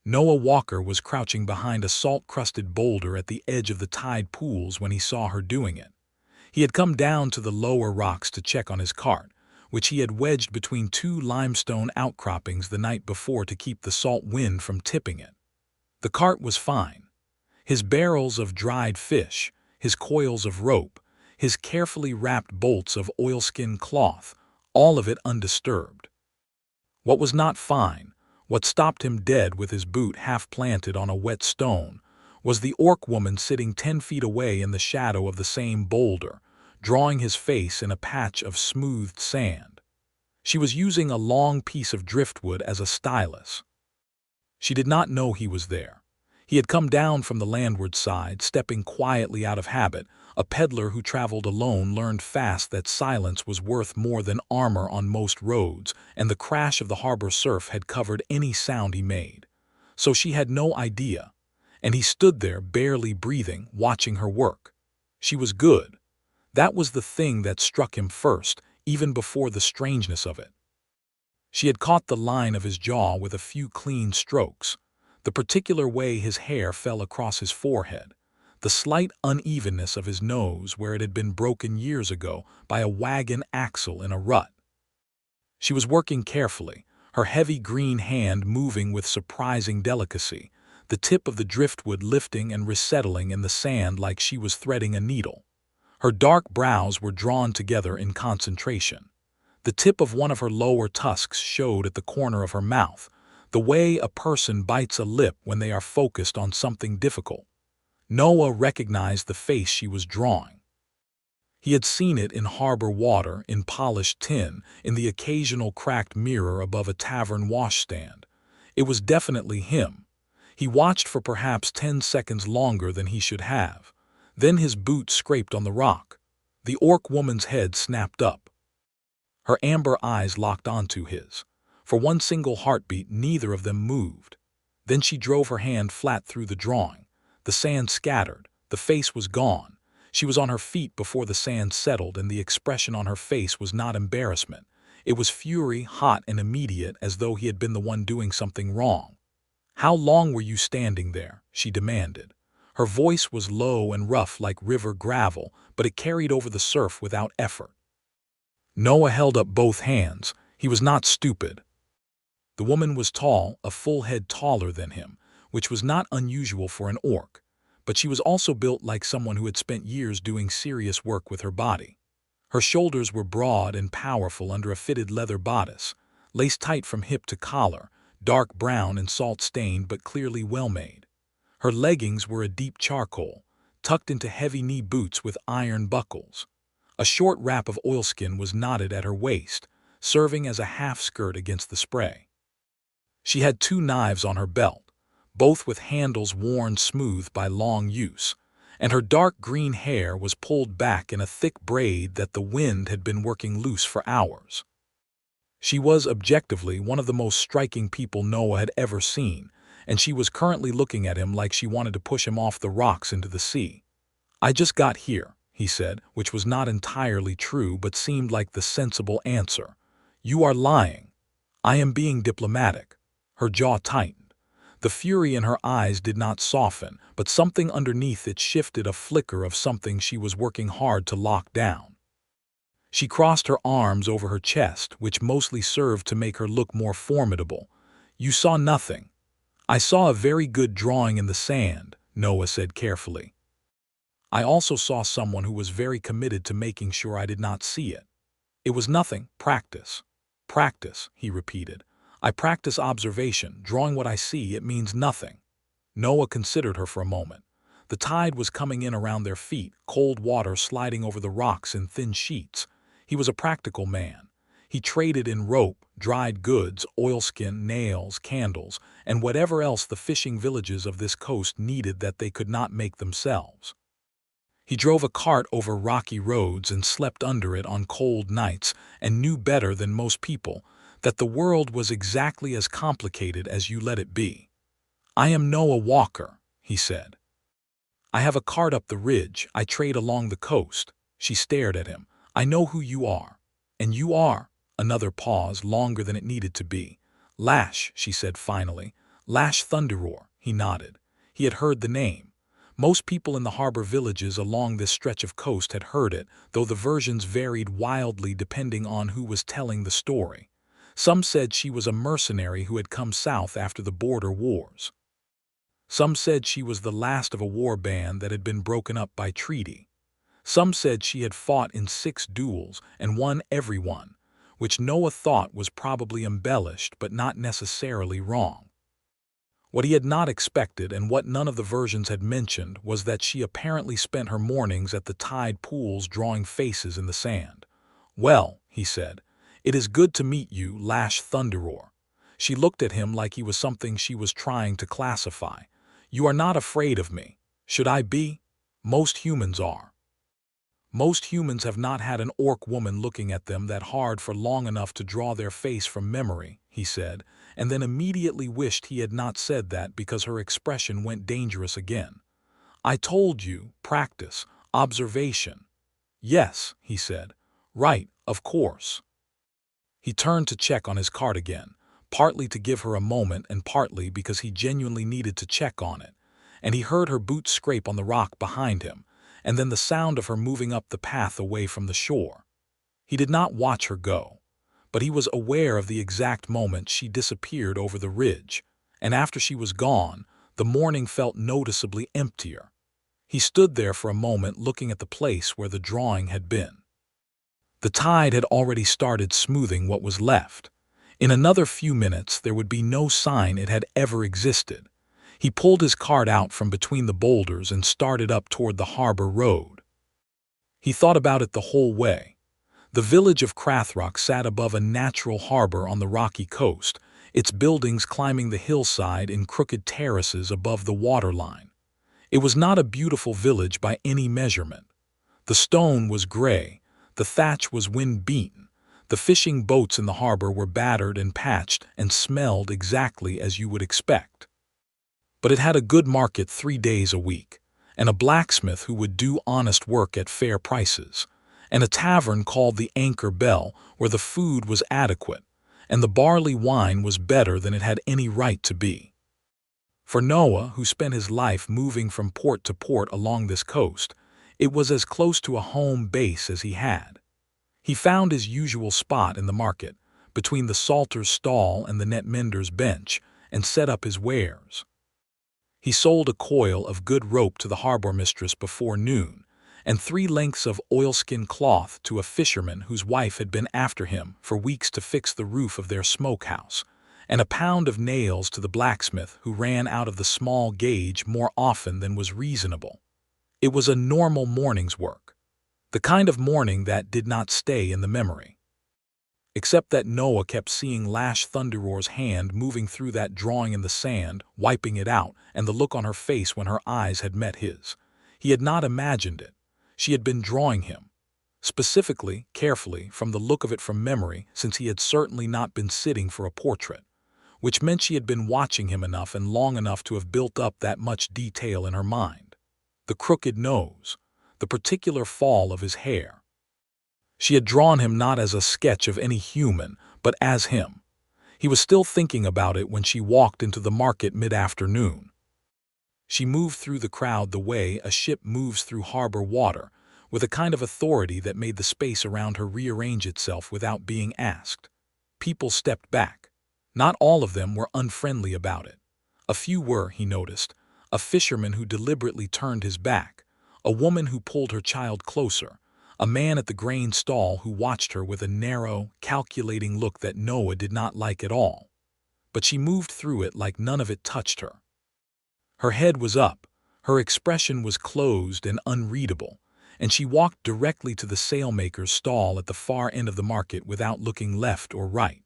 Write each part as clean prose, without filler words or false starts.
Noah Walker was crouching behind a salt-crusted boulder at the edge of the tide pools when he saw her doing it. He had come down to the lower rocks to check on his cart, which he had wedged between two limestone outcroppings the night before to keep the salt wind from tipping it. The cart was fine. His barrels of dried fish, his coils of rope, his carefully wrapped bolts of oilskin cloth, all of it undisturbed. What was not fine, what stopped him dead with his boot half planted on a wet stone, was the orc woman sitting 10 feet away in the shadow of the same boulder, drawing his face in a patch of smoothed sand. She was using a long piece of driftwood as a stylus. She did not know he was there. He had come down from the landward side, stepping quietly out of habit. A peddler who traveled alone learned fast that silence was worth more than armor on most roads, and the crash of the harbor surf had covered any sound he made. So she had no idea, and he stood there barely breathing, watching her work. She was good. That was the thing that struck him first, even before the strangeness of it. She had caught the line of his jaw with a few clean strokes, the particular way his hair fell across his forehead, the slight unevenness of his nose where it had been broken years ago by a wagon axle in a rut. She was working carefully, her heavy green hand moving with surprising delicacy, the tip of the driftwood lifting and resettling in the sand like she was threading a needle. Her dark brows were drawn together in concentration. The tip of one of her lower tusks showed at the corner of her mouth, the way a person bites a lip when they are focused on something difficult. Noah recognized the face she was drawing. He had seen it in harbor water, in polished tin, in the occasional cracked mirror above a tavern washstand. It was definitely him. He watched for perhaps 10 seconds longer than he should have. Then his boot scraped on the rock. The orc woman's head snapped up. Her amber eyes locked onto his. For one single heartbeat, neither of them moved. Then she drove her hand flat through the drawing. The sand scattered. The face was gone. She was on her feet before the sand settled, and the expression on her face was not embarrassment. It was fury, hot and immediate, as though he had been the one doing something wrong. "How long were you standing there?" she demanded. Her voice was low and rough like river gravel, but it carried over the surf without effort. Noah held up both hands. He was not stupid. The woman was tall, a full head taller than him, which was not unusual for an orc, but she was also built like someone who had spent years doing serious work with her body. Her shoulders were broad and powerful under a fitted leather bodice, laced tight from hip to collar, dark brown and salt-stained but clearly well-made. Her leggings were a deep charcoal, tucked into heavy knee boots with iron buckles. A short wrap of oilskin was knotted at her waist, serving as a half-skirt against the spray. She had 2 knives on her belt, both with handles worn smooth by long use, and her dark green hair was pulled back in a thick braid that the wind had been working loose for hours. She was objectively one of the most striking people Noah had ever seen, and she was currently looking at him like she wanted to push him off the rocks into the sea. "I just got here," he said, which was not entirely true but seemed like the sensible answer. "You are lying." "I am being diplomatic." Her jaw tightened. The fury in her eyes did not soften, but something underneath it shifted, a flicker of something she was working hard to lock down. She crossed her arms over her chest, which mostly served to make her look more formidable. "You saw nothing." "I saw a very good drawing in the sand," Noah said carefully. "I also saw someone who was very committed to making sure I did not see it. It was nothing. Practice." "Practice," he repeated. "I practice observation, drawing what I see. It means nothing." Noah considered her for a moment. The tide was coming in around their feet, cold water sliding over the rocks in thin sheets. He was a practical man. He traded in rope, dried goods, oilskin, nails, candles, and whatever else the fishing villages of this coast needed that they could not make themselves. He drove a cart over rocky roads and slept under it on cold nights, and knew better than most people that the world was exactly as complicated as you let it be. "I am Noah Walker," he said. "I have a cart up the ridge. I trade along the coast." She stared at him. "I know who you are." "And you are?" Another pause, longer than it needed to be. "Lash," she said finally. Lash Thunderroar, he nodded. He had heard the name. Most people in the harbor villages along this stretch of coast had heard it, though the versions varied wildly depending on who was telling the story. Some said she was a mercenary who had come south after the border wars. Some said she was the last of a war band that had been broken up by treaty. Some said she had fought in 6 duels and won every one, which Noah thought was probably embellished but not necessarily wrong. What he had not expected, and what none of the versions had mentioned, was that she apparently spent her mornings at the tide pools drawing faces in the sand. "Well," he said, "it is good to meet you, Lash Thunderroar." She looked at him like he was something she was trying to classify. "You are not afraid of me. Should I be? Most humans are." Most humans have not had an orc woman looking at them that hard for long enough to draw their face from memory, he said, and then immediately wished he had not said that because her expression went dangerous again. "I told you, practice, observation." "Yes," he said. "Right, of course." He turned to check on his cart again, partly to give her a moment and partly because he genuinely needed to check on it, and he heard her boots scrape on the rock behind him, and then the sound of her moving up the path away from the shore. He did not watch her go, but he was aware of the exact moment she disappeared over the ridge, and after she was gone, the morning felt noticeably emptier. He stood there for a moment looking at the place where the drawing had been. The tide had already started smoothing what was left. In another few minutes there would be no sign it had ever existed. He pulled his cart out from between the boulders and started up toward the harbor road. He thought about it the whole way. The village of Crathrock sat above a natural harbor on the rocky coast, its buildings climbing the hillside in crooked terraces above the waterline. It was not a beautiful village by any measurement. The stone was gray, the thatch was wind-beaten, the fishing boats in the harbor were battered and patched and smelled exactly as you would expect. But it had a good market 3 days a week, and a blacksmith who would do honest work at fair prices, and a tavern called the Anchor Bell where the food was adequate, and the barley wine was better than it had any right to be. For Noah, who spent his life moving from port to port along this coast, it was as close to a home base as he had. He found his usual spot in the market, between the salter's stall and the net mender's bench, and set up his wares. He sold a coil of good rope to the harbor mistress before noon, and 3 lengths of oilskin cloth to a fisherman whose wife had been after him for weeks to fix the roof of their smokehouse, and a pound of nails to the blacksmith who ran out of the small gauge more often than was reasonable. It was a normal morning's work, the kind of morning that did not stay in the memory. Except that Noah kept seeing Lash Thunderroar's hand moving through that drawing in the sand, wiping it out, and the look on her face when her eyes had met his. He had not imagined it. She had been drawing him. Specifically, carefully, from the look of it from memory, since he had certainly not been sitting for a portrait, which meant she had been watching him enough and long enough to have built up that much detail in her mind. The crooked nose, the particular fall of his hair. She had drawn him not as a sketch of any human, but as him. He was still thinking about it when she walked into the market mid-afternoon. She moved through the crowd the way a ship moves through harbor water, with a kind of authority that made the space around her rearrange itself without being asked. People stepped back. Not all of them were unfriendly about it. A few were, he noticed, a fisherman who deliberately turned his back, a woman who pulled her child closer, a man at the grain stall who watched her with a narrow, calculating look that Noah did not like at all. But she moved through it like none of it touched her. Her head was up, her expression was closed and unreadable, and she walked directly to the sailmaker's stall at the far end of the market without looking left or right.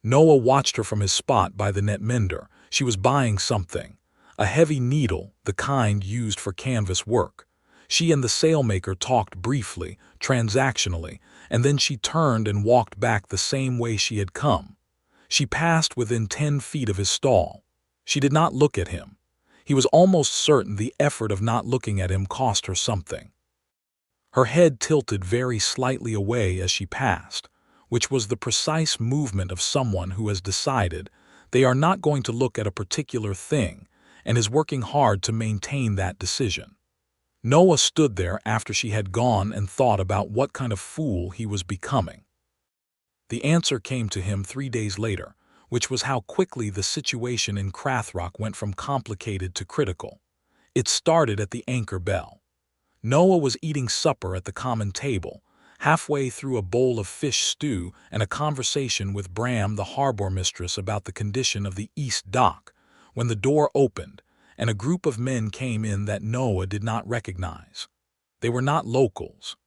Noah watched her from his spot by the net mender. She was buying something, a heavy needle, the kind used for canvas work. She and the sailmaker talked briefly, transactionally, and then she turned and walked back the same way she had come. She passed within 10 feet of his stall. She did not look at him. He was almost certain the effort of not looking at him cost her something. Her head tilted very slightly away as she passed, which was the precise movement of someone who has decided They are not going to look at a particular thing and is working hard to maintain that decision. Noah stood there after she had gone and thought about what kind of fool he was becoming. The answer came to him 3 days later, which was how quickly the situation in Crathrock went from complicated to critical. It started at the anchor bell. Noah was eating supper at the common table, halfway through a bowl of fish stew and a conversation with Bram, the harbor mistress, about the condition of the East Dock, when the door opened and a group of men came in that Noah did not recognize. They were not locals.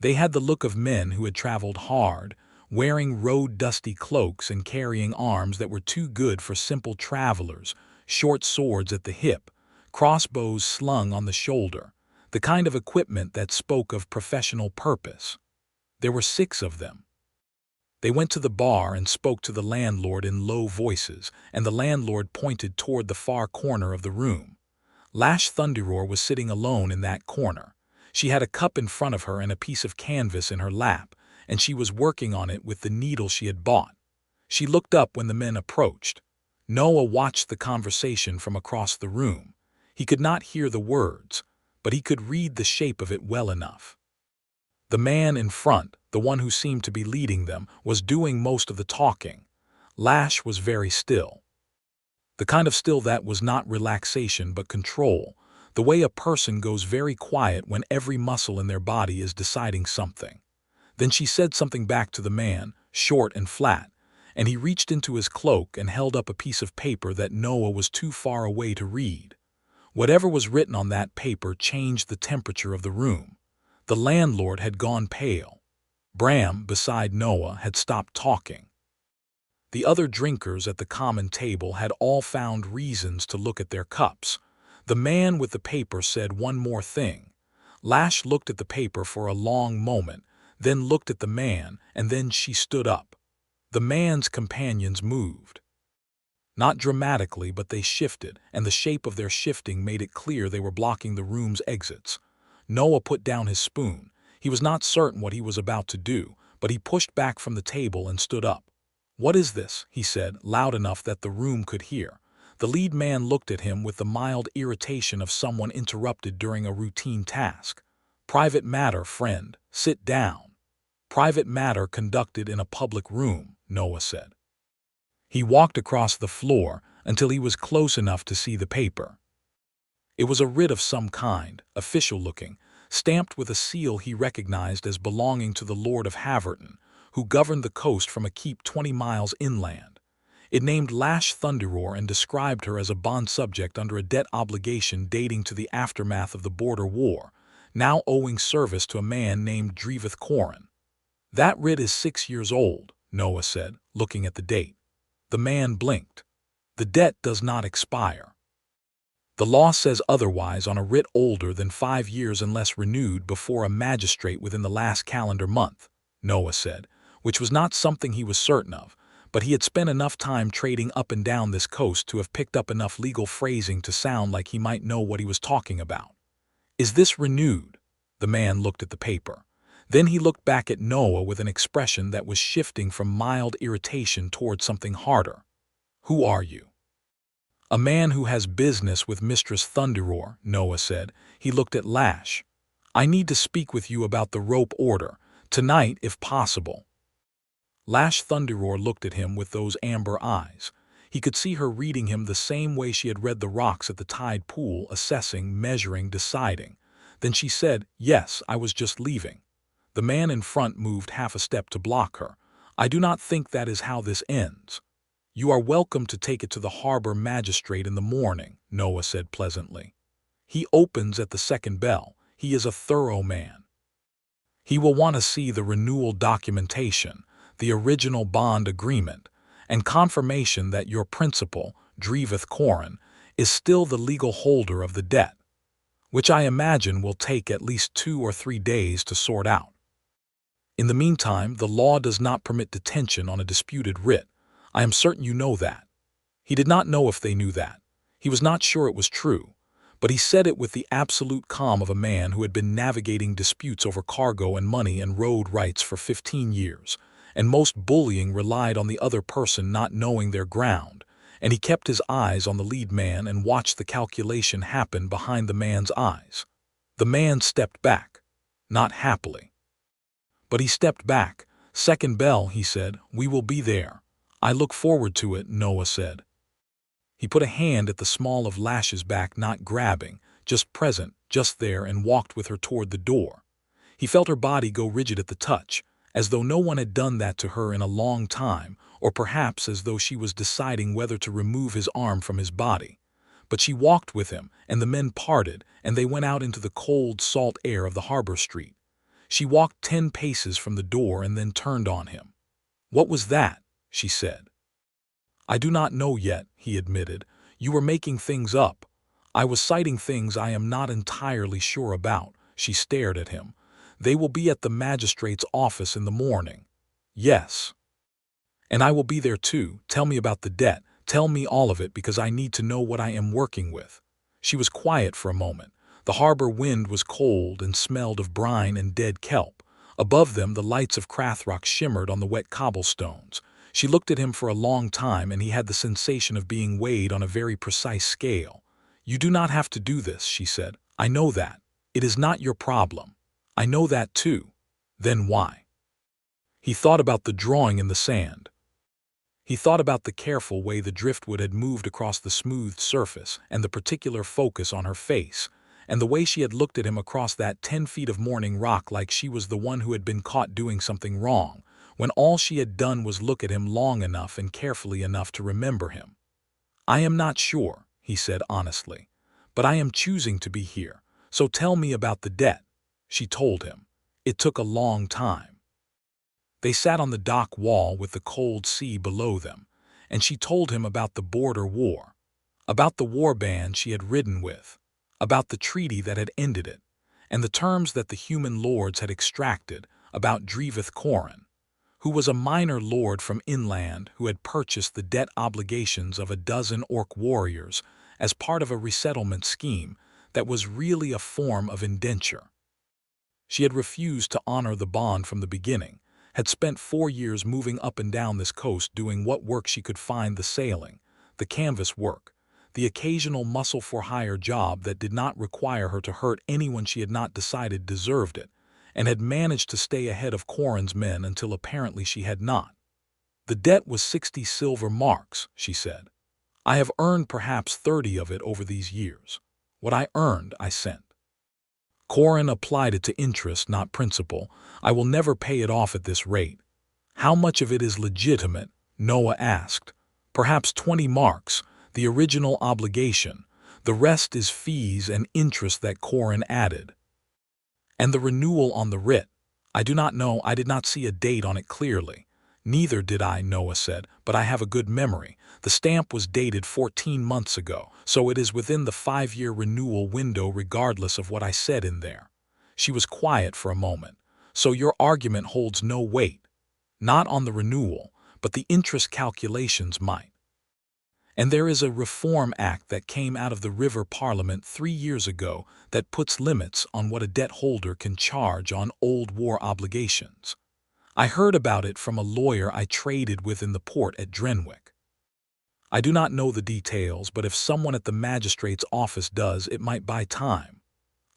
They had the look of men who had traveled hard, wearing road-dusty cloaks and carrying arms that were too good for simple travelers, short swords at the hip, crossbows slung on the shoulder, the kind of equipment that spoke of professional purpose. There were 6 of them. They went to the bar and spoke to the landlord in low voices, and the landlord pointed toward the far corner of the room. Lash Thunderroar was sitting alone in that corner. She had a cup in front of her and a piece of canvas in her lap, and she was working on it with the needle she had bought. She looked up when the men approached. Noah watched the conversation from across the room. He could not hear the words, but he could read the shape of it well enough. The man in front, the one who seemed to be leading them, was doing most of the talking. Lash was very still. The kind of still that was not relaxation but control, the way a person goes very quiet when every muscle in their body is deciding something. Then she said something back to the man, short and flat, and he reached into his cloak and held up a piece of paper that Noah was too far away to read. Whatever was written on that paper changed the temperature of the room. The landlord had gone pale. Bram, beside Noah, had stopped talking. The other drinkers at the common table had all found reasons to look at their cups. The man with the paper said one more thing. Lash looked at the paper for a long moment, then looked at the man, and then she stood up. The man's companions moved. Not dramatically, but they shifted, and the shape of their shifting made it clear they were blocking the room's exits. Noah put down his spoon. He was not certain what he was about to do, but he pushed back from the table and stood up. "What is this?" he said, loud enough that the room could hear. The lead man looked at him with the mild irritation of someone interrupted during a routine task. "Private matter, friend. Sit down." "Private matter conducted in a public room," Noah said. He walked across the floor until he was close enough to see the paper. It was a writ of some kind, official-looking, stamped with a seal he recognized as belonging to the Lord of Haverton, who governed the coast from a keep 20 miles inland. It named Lash Thunderroar and described her as a bond subject under a debt obligation dating to the aftermath of the border war, now owing service to a man named Dreveth Corin. "That writ is 6 years old," Noah said, looking at the date. The man blinked. "The debt does not expire. The law says otherwise on a writ older than 5 years unless renewed before a magistrate within the last calendar month," Noah said, which was not something he was certain of, but he had spent enough time trading up and down this coast to have picked up enough legal phrasing to sound like he might know what he was talking about. "Is this renewed?" The man looked at the paper. Then he looked back at Noah with an expression that was shifting from mild irritation toward something harder. "Who are you?" "A man who has business with Mistress Thunderroar," Noah said. He looked at Lash. "I need to speak with you about the rope order, tonight if possible." Lash Thunderroar looked at him with those amber eyes. He could see her reading him the same way she had read the rocks at the tide pool, assessing, measuring, deciding. Then she said, "Yes, I was just leaving." The man in front moved half a step to block her. "I do not think that is how this ends." "You are welcome to take it to the harbor magistrate in the morning," Noah said pleasantly. "He opens at the second bell. He is a thorough man. He will want to see the renewal documentation, the original bond agreement, and confirmation that your principal, Dreveth Corin, is still the legal holder of the debt, which I imagine will take at least 2 or 3 days to sort out. In the meantime, the law does not permit detention on a disputed writ. I am certain you know that." He did not know if they knew that. He was not sure it was true, but he said it with the absolute calm of a man who had been navigating disputes over cargo and money and road rights for 15 years, and most bullying relied on the other person not knowing their ground, and he kept his eyes on the lead man and watched the calculation happen behind the man's eyes. The man stepped back, not happily. But he stepped back. "Second bell," he said. "We will be there." "I look forward to it," Noah said. He put a hand at the small of Lash's back, not grabbing, just present, just there, and walked with her toward the door. He felt her body go rigid at the touch, as though no one had done that to her in a long time, or perhaps as though she was deciding whether to remove his arm from his body. But she walked with him, and the men parted, and they went out into the cold, salt air of the harbor street. She walked 10 paces from the door and then turned on him. "What was that?" she said. "I do not know yet," he admitted. "You were making things up." "I was citing things I am not entirely sure about." She stared at him. "They will be at the magistrate's office in the morning." "Yes. And I will be there too. Tell me about the debt. Tell me all of it, because I need to know what I am working with." She was quiet for a moment. The harbor wind was cold and smelled of brine and dead kelp. Above them, the lights of Crathrock shimmered on the wet cobblestones. She looked at him for a long time, and he had the sensation of being weighed on a very precise scale. "You do not have to do this," she said. "I know that. It is not your problem." "I know that too." "Then why?" He thought about the drawing in the sand. He thought about the careful way the driftwood had moved across the smooth surface, and the particular focus on her face, and the way she had looked at him across that 10 feet of morning rock like she was the one who had been caught doing something wrong, when all she had done was look at him long enough and carefully enough to remember him. "I am not sure," he said honestly, "but I am choosing to be here, so tell me about the debt." She told him. It took a long time. They sat on the dock wall with the cold sea below them, and she told him about the border war, about the war band she had ridden with, about the treaty that had ended it, and the terms that the human lords had extracted, about Drevith Corin, who was a minor lord from inland who had purchased the debt obligations of a dozen orc warriors as part of a resettlement scheme that was really a form of indenture. She had refused to honor the bond from the beginning, had spent 4 years moving up and down this coast doing what work she could find, the sailing, the canvas work, the occasional muscle-for-hire job that did not require her to hurt anyone she had not decided deserved it, and had managed to stay ahead of Corin's men until apparently she had not. "The debt was 60 silver marks," she said. "I have earned perhaps 30 of it over these years. What I earned, I sent. Corin applied it to interest, not principal. I will never pay it off at this rate." "How much of it is legitimate?" Noah asked. "Perhaps 20 marks, the original obligation. The rest is fees and interest that Corin added." "And the renewal on the writ?" "I do not know. I did not see a date on it clearly." "Neither did I," Noah said, "but I have a good memory. The stamp was dated 14 months ago, so it is within the 5-year renewal window regardless of what I said in there." She was quiet for a moment. "So your argument holds no weight?" "Not on the renewal, but the interest calculations might. And there is a Reform Act that came out of the River Parliament 3 years ago that puts limits on what a debt holder can charge on old war obligations. I heard about it from a lawyer I traded with in the port at Drenwick. I do not know the details, but if someone at the magistrate's office does, it might buy time."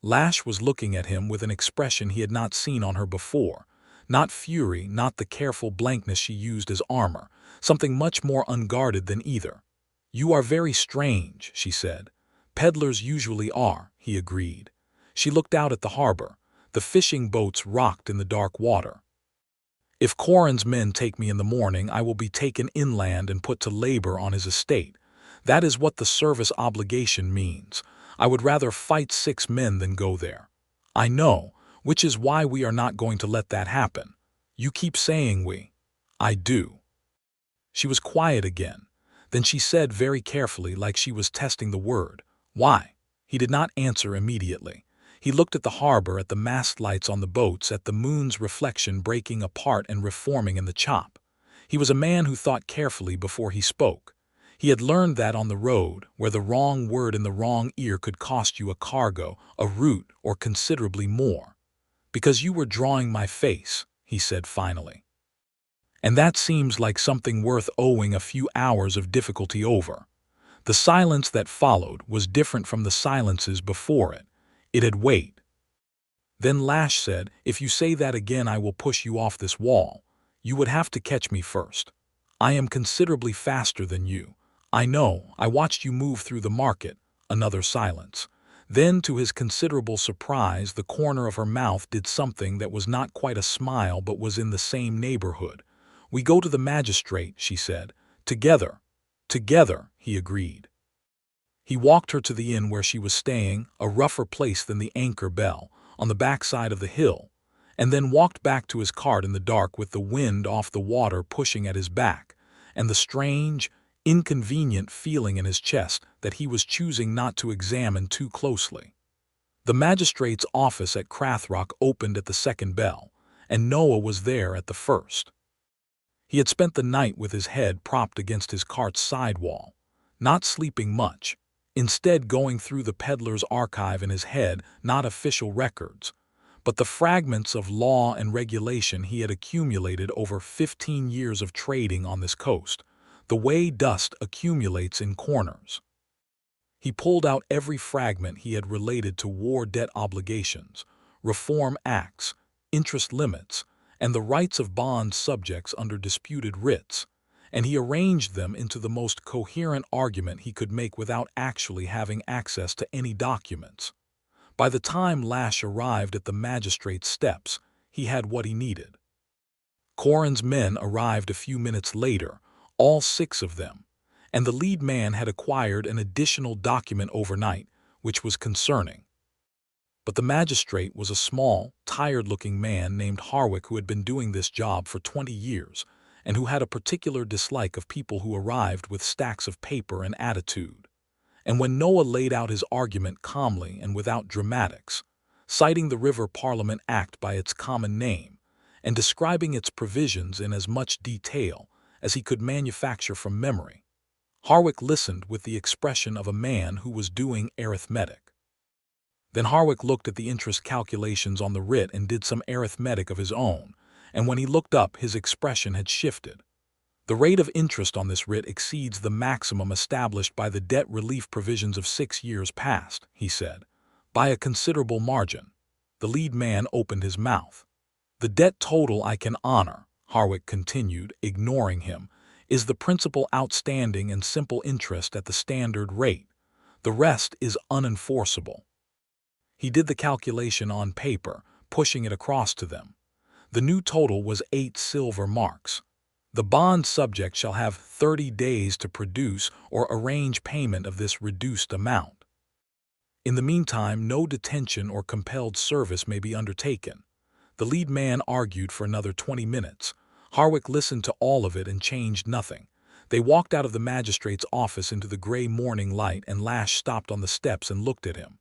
Lash was looking at him with an expression he had not seen on her before. Not fury, not the careful blankness she used as armor, something much more unguarded than either. "You are very strange," she said. "Peddlers usually are," he agreed. She looked out at the harbor. The fishing boats rocked in the dark water. "If Corin's men take me in the morning, I will be taken inland and put to labor on his estate. That is what the service obligation means. I would rather fight 6 men than go there." "I know, which is why we are not going to let that happen." "You keep saying we." "I do." She was quiet again. Then she said very carefully, like she was testing the word, "Why?" He did not answer immediately. He looked at the harbor, at the mast lights on the boats, at the moon's reflection breaking apart and reforming in the chop. He was a man who thought carefully before he spoke. He had learned that on the road, where the wrong word in the wrong ear could cost you a cargo, a route, or considerably more. "Because you were drawing my face," he said finally. And that seems like something worth owing a few hours of difficulty over. The silence that followed was different from the silences before it. It had weight. Then Lash said, "If you say that again, I will push you off this wall. You would have to catch me first. I am considerably faster than you. I know, I watched you move through the market." Another silence. Then, to his considerable surprise, the corner of her mouth did something that was not quite a smile but was in the same neighborhood. "We go to the magistrate," she said. "Together." "Together," he agreed. He walked her to the inn where she was staying, a rougher place than the Anchor Bell, on the backside of the hill, and then walked back to his cart in the dark with the wind off the water pushing at his back, and the strange, inconvenient feeling in his chest that he was choosing not to examine too closely. The magistrate's office at Crathrock opened at the second bell, and Noah was there at the first. He had spent the night with his head propped against his cart's sidewall, not sleeping much, instead going through the peddler's archive in his head, not official records, but the fragments of law and regulation he had accumulated over 15 years of trading on this coast, the way dust accumulates in corners. He pulled out every fragment he had related to war debt obligations, reform acts, interest limits, and the rights of bond subjects under disputed writs, and he arranged them into the most coherent argument he could make without actually having access to any documents. By the time Lash arrived at the magistrate's steps, he had what he needed. Corin's men arrived a few minutes later, all 6 of them, and the lead man had acquired an additional document overnight, which was concerning. But the magistrate was a small, tired-looking man named Harwick who had been doing this job for 20 years, and who had a particular dislike of people who arrived with stacks of paper and attitude. And when Noah laid out his argument calmly and without dramatics, citing the River Parliament Act by its common name, and describing its provisions in as much detail as he could manufacture from memory, Harwick listened with the expression of a man who was doing arithmetic. Then Harwick looked at the interest calculations on the writ and did some arithmetic of his own, and when he looked up, his expression had shifted. "The rate of interest on this writ exceeds the maximum established by the debt relief provisions of 6 years past," he said, "by a considerable margin." The lead man opened his mouth. "The debt total I can honor," Harwick continued, ignoring him, "is the principal outstanding and simple interest at the standard rate. The rest is unenforceable." He did the calculation on paper, pushing it across to them. The new total was 8 silver marks. "The bond subject shall have 30 days to produce or arrange payment of this reduced amount. In the meantime, no detention or compelled service may be undertaken." The lead man argued for another 20 minutes. Harwick listened to all of it and changed nothing. They walked out of the magistrate's office into the gray morning light, and Lash stopped on the steps and looked at him.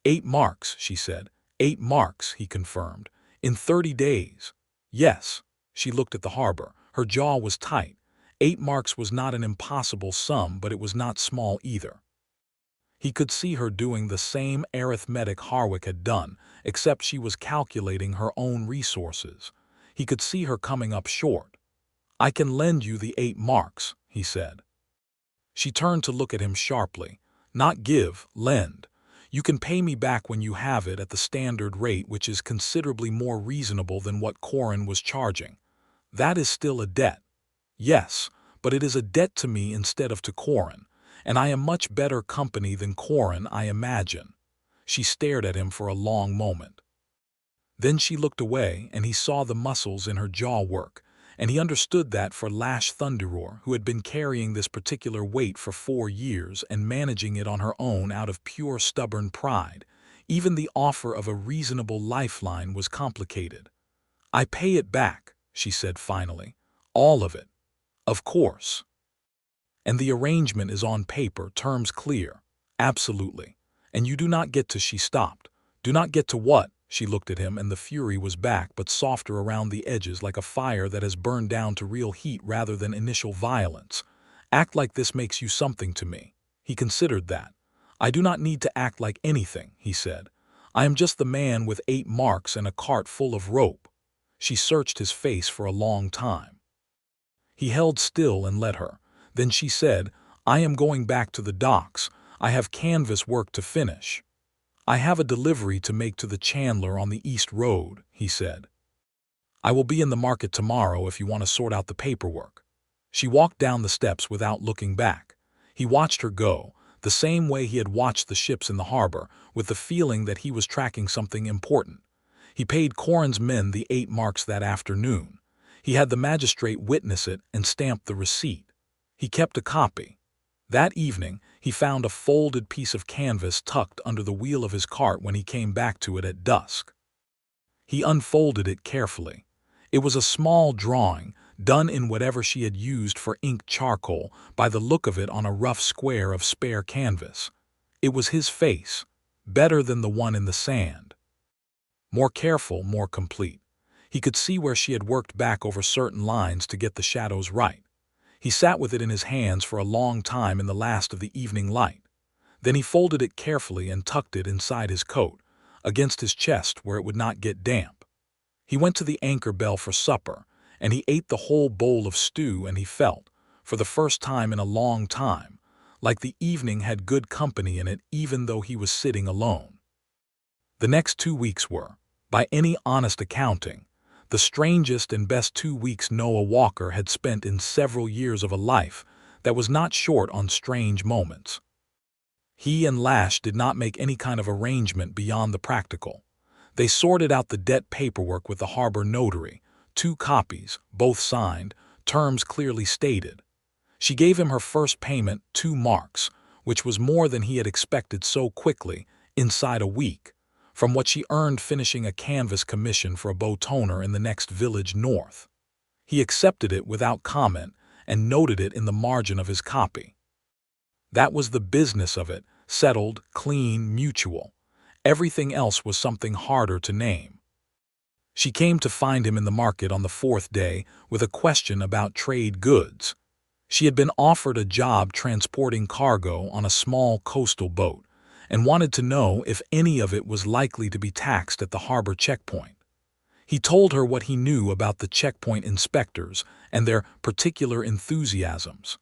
8 marks, she said. 8 marks, he confirmed. "In 30 days. Yes." She looked at the harbor. Her jaw was tight. 8 marks was not an impossible sum, but it was not small either. He could see her doing the same arithmetic Harwick had done, except she was calculating her own resources. He could see her coming up short. "I can lend you the 8 marks, he said. She turned to look at him sharply. "Not give, lend. You can pay me back when you have it at the standard rate, which is considerably more reasonable than what Corin was charging." "That is still a debt." "Yes, but it is a debt to me instead of to Corin, and I am much better company than Corin, I imagine." She stared at him for a long moment. Then she looked away, and he saw the muscles in her jaw work, and he understood that for Lash Thunderroar, who had been carrying this particular weight for 4 years and managing it on her own out of pure stubborn pride, even the offer of a reasonable lifeline was complicated. "I pay it back," she said finally. "All of it. Of course. And the arrangement is on paper, terms clear." "Absolutely. And you do not get to—" She stopped. "Do not get to what?" She looked at him, and the fury was back, but softer around the edges, like a fire that has burned down to real heat rather than initial violence. "Act like this makes you something to me." He considered that. "I do not need to act like anything," he said. "I am just the man with 8 marks and a cart full of rope." She searched his face for a long time. He held still and let her. Then she said, "I am going back to the docks. I have canvas work to finish." "I have a delivery to make to the chandler on the East Road," he said. "I will be in the market tomorrow if you want to sort out the paperwork." She walked down the steps without looking back. He watched her go, the same way he had watched the ships in the harbor, with the feeling that he was tracking something important. He paid Corin's men the 8 marks that afternoon. He had the magistrate witness it and stamp the receipt. He kept a copy. That evening, he found a folded piece of canvas tucked under the wheel of his cart when he came back to it at dusk. He unfolded it carefully. It was a small drawing, done in whatever she had used for inked charcoal, by the look of it on a rough square of spare canvas. It was his face, better than the one in the sand. More careful, more complete. He could see where she had worked back over certain lines to get the shadows right. He sat with it in his hands for a long time in the last of the evening light. Then he folded it carefully and tucked it inside his coat, against his chest where it would not get damp. He went to the Anchor Bell for supper, and he ate the whole bowl of stew, and he felt, for the first time in a long time, like the evening had good company in it even though he was sitting alone. The next 2 weeks were, by any honest accounting, the strangest and best 2 weeks Noah Walker had spent in several years of a life that was not short on strange moments. He and Lash did not make any kind of arrangement beyond the practical. They sorted out the debt paperwork with the harbor notary, 2 copies, both signed, terms clearly stated. She gave him her first payment, 2 marks, which was more than he had expected so quickly, inside a week, from what she earned finishing a canvas commission for a boat owner in the next village north. He accepted it without comment and noted it in the margin of his copy. That was the business of it, settled, clean, mutual. Everything else was something harder to name. She came to find him in the market on the 4th day with a question about trade goods. She had been offered a job transporting cargo on a small coastal boat, and wanted to know if any of it was likely to be taxed at the harbor checkpoint. He told her what he knew about the checkpoint inspectors and their particular enthusiasms.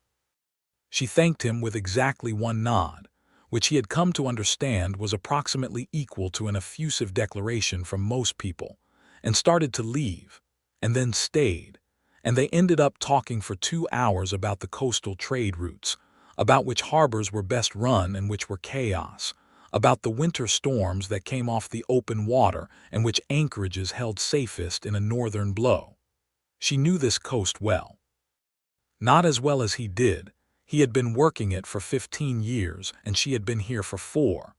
She thanked him with exactly one nod, which he had come to understand was approximately equal to an effusive declaration from most people, and started to leave, and then stayed, and they ended up talking for 2 hours about the coastal trade routes, about which harbors were best run and which were chaos, about the winter storms that came off the open water and which anchorages held safest in a northern blow. She knew this coast well. Not as well as he did. He had been working it for 15 years and she had been here for 4.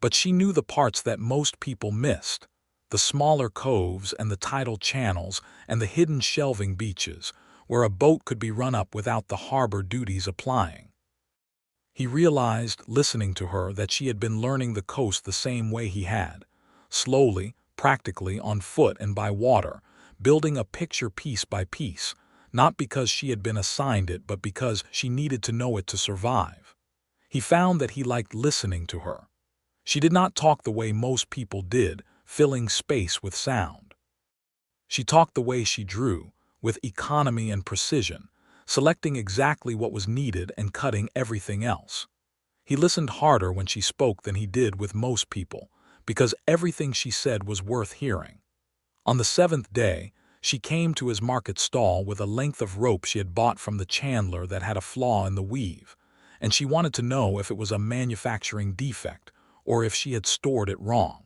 But she knew the parts that most people missed, the smaller coves and the tidal channels and the hidden shelving beaches, where a boat could be run up without the harbor duties applying. He realized, listening to her, that she had been learning the coast the same way he had, slowly, practically, on foot and by water, building a picture piece by piece, not because she had been assigned it but because she needed to know it to survive. He found that he liked listening to her. She did not talk the way most people did, filling space with sound. She talked the way she drew, with economy and precision, selecting exactly what was needed and cutting everything else. He listened harder when she spoke than he did with most people, because everything she said was worth hearing. On the 7th day, she came to his market stall with a length of rope she had bought from the chandler that had a flaw in the weave, and she wanted to know if it was a manufacturing defect or if she had stored it wrong.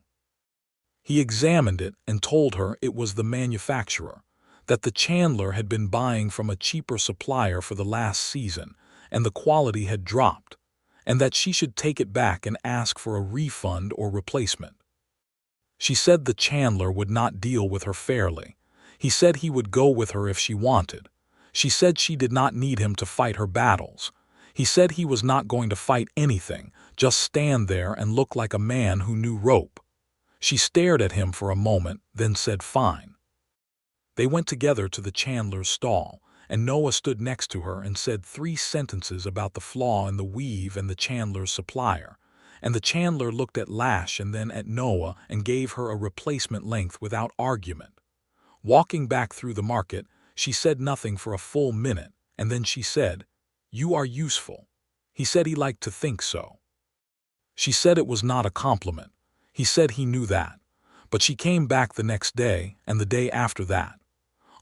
He examined it and told her it was the manufacturer, that the chandler had been buying from a cheaper supplier for the last season and the quality had dropped, and that she should take it back and ask for a refund or replacement. She said the chandler would not deal with her fairly. He said he would go with her if she wanted. She said she did not need him to fight her battles. He said he was not going to fight anything, just stand there and look like a man who knew rope. She stared at him for a moment, then said fine. They went together to the chandler's stall, and Noah stood next to her and said 3 sentences about the flaw in the weave and the chandler's supplier, and the chandler looked at Lash and then at Noah and gave her a replacement length without argument. Walking back through the market, She said nothing for a full minute, and then she said, "You are useful." He said he liked to think so. She said it was not a compliment. He said he knew that. But she came back the next day and the day after that.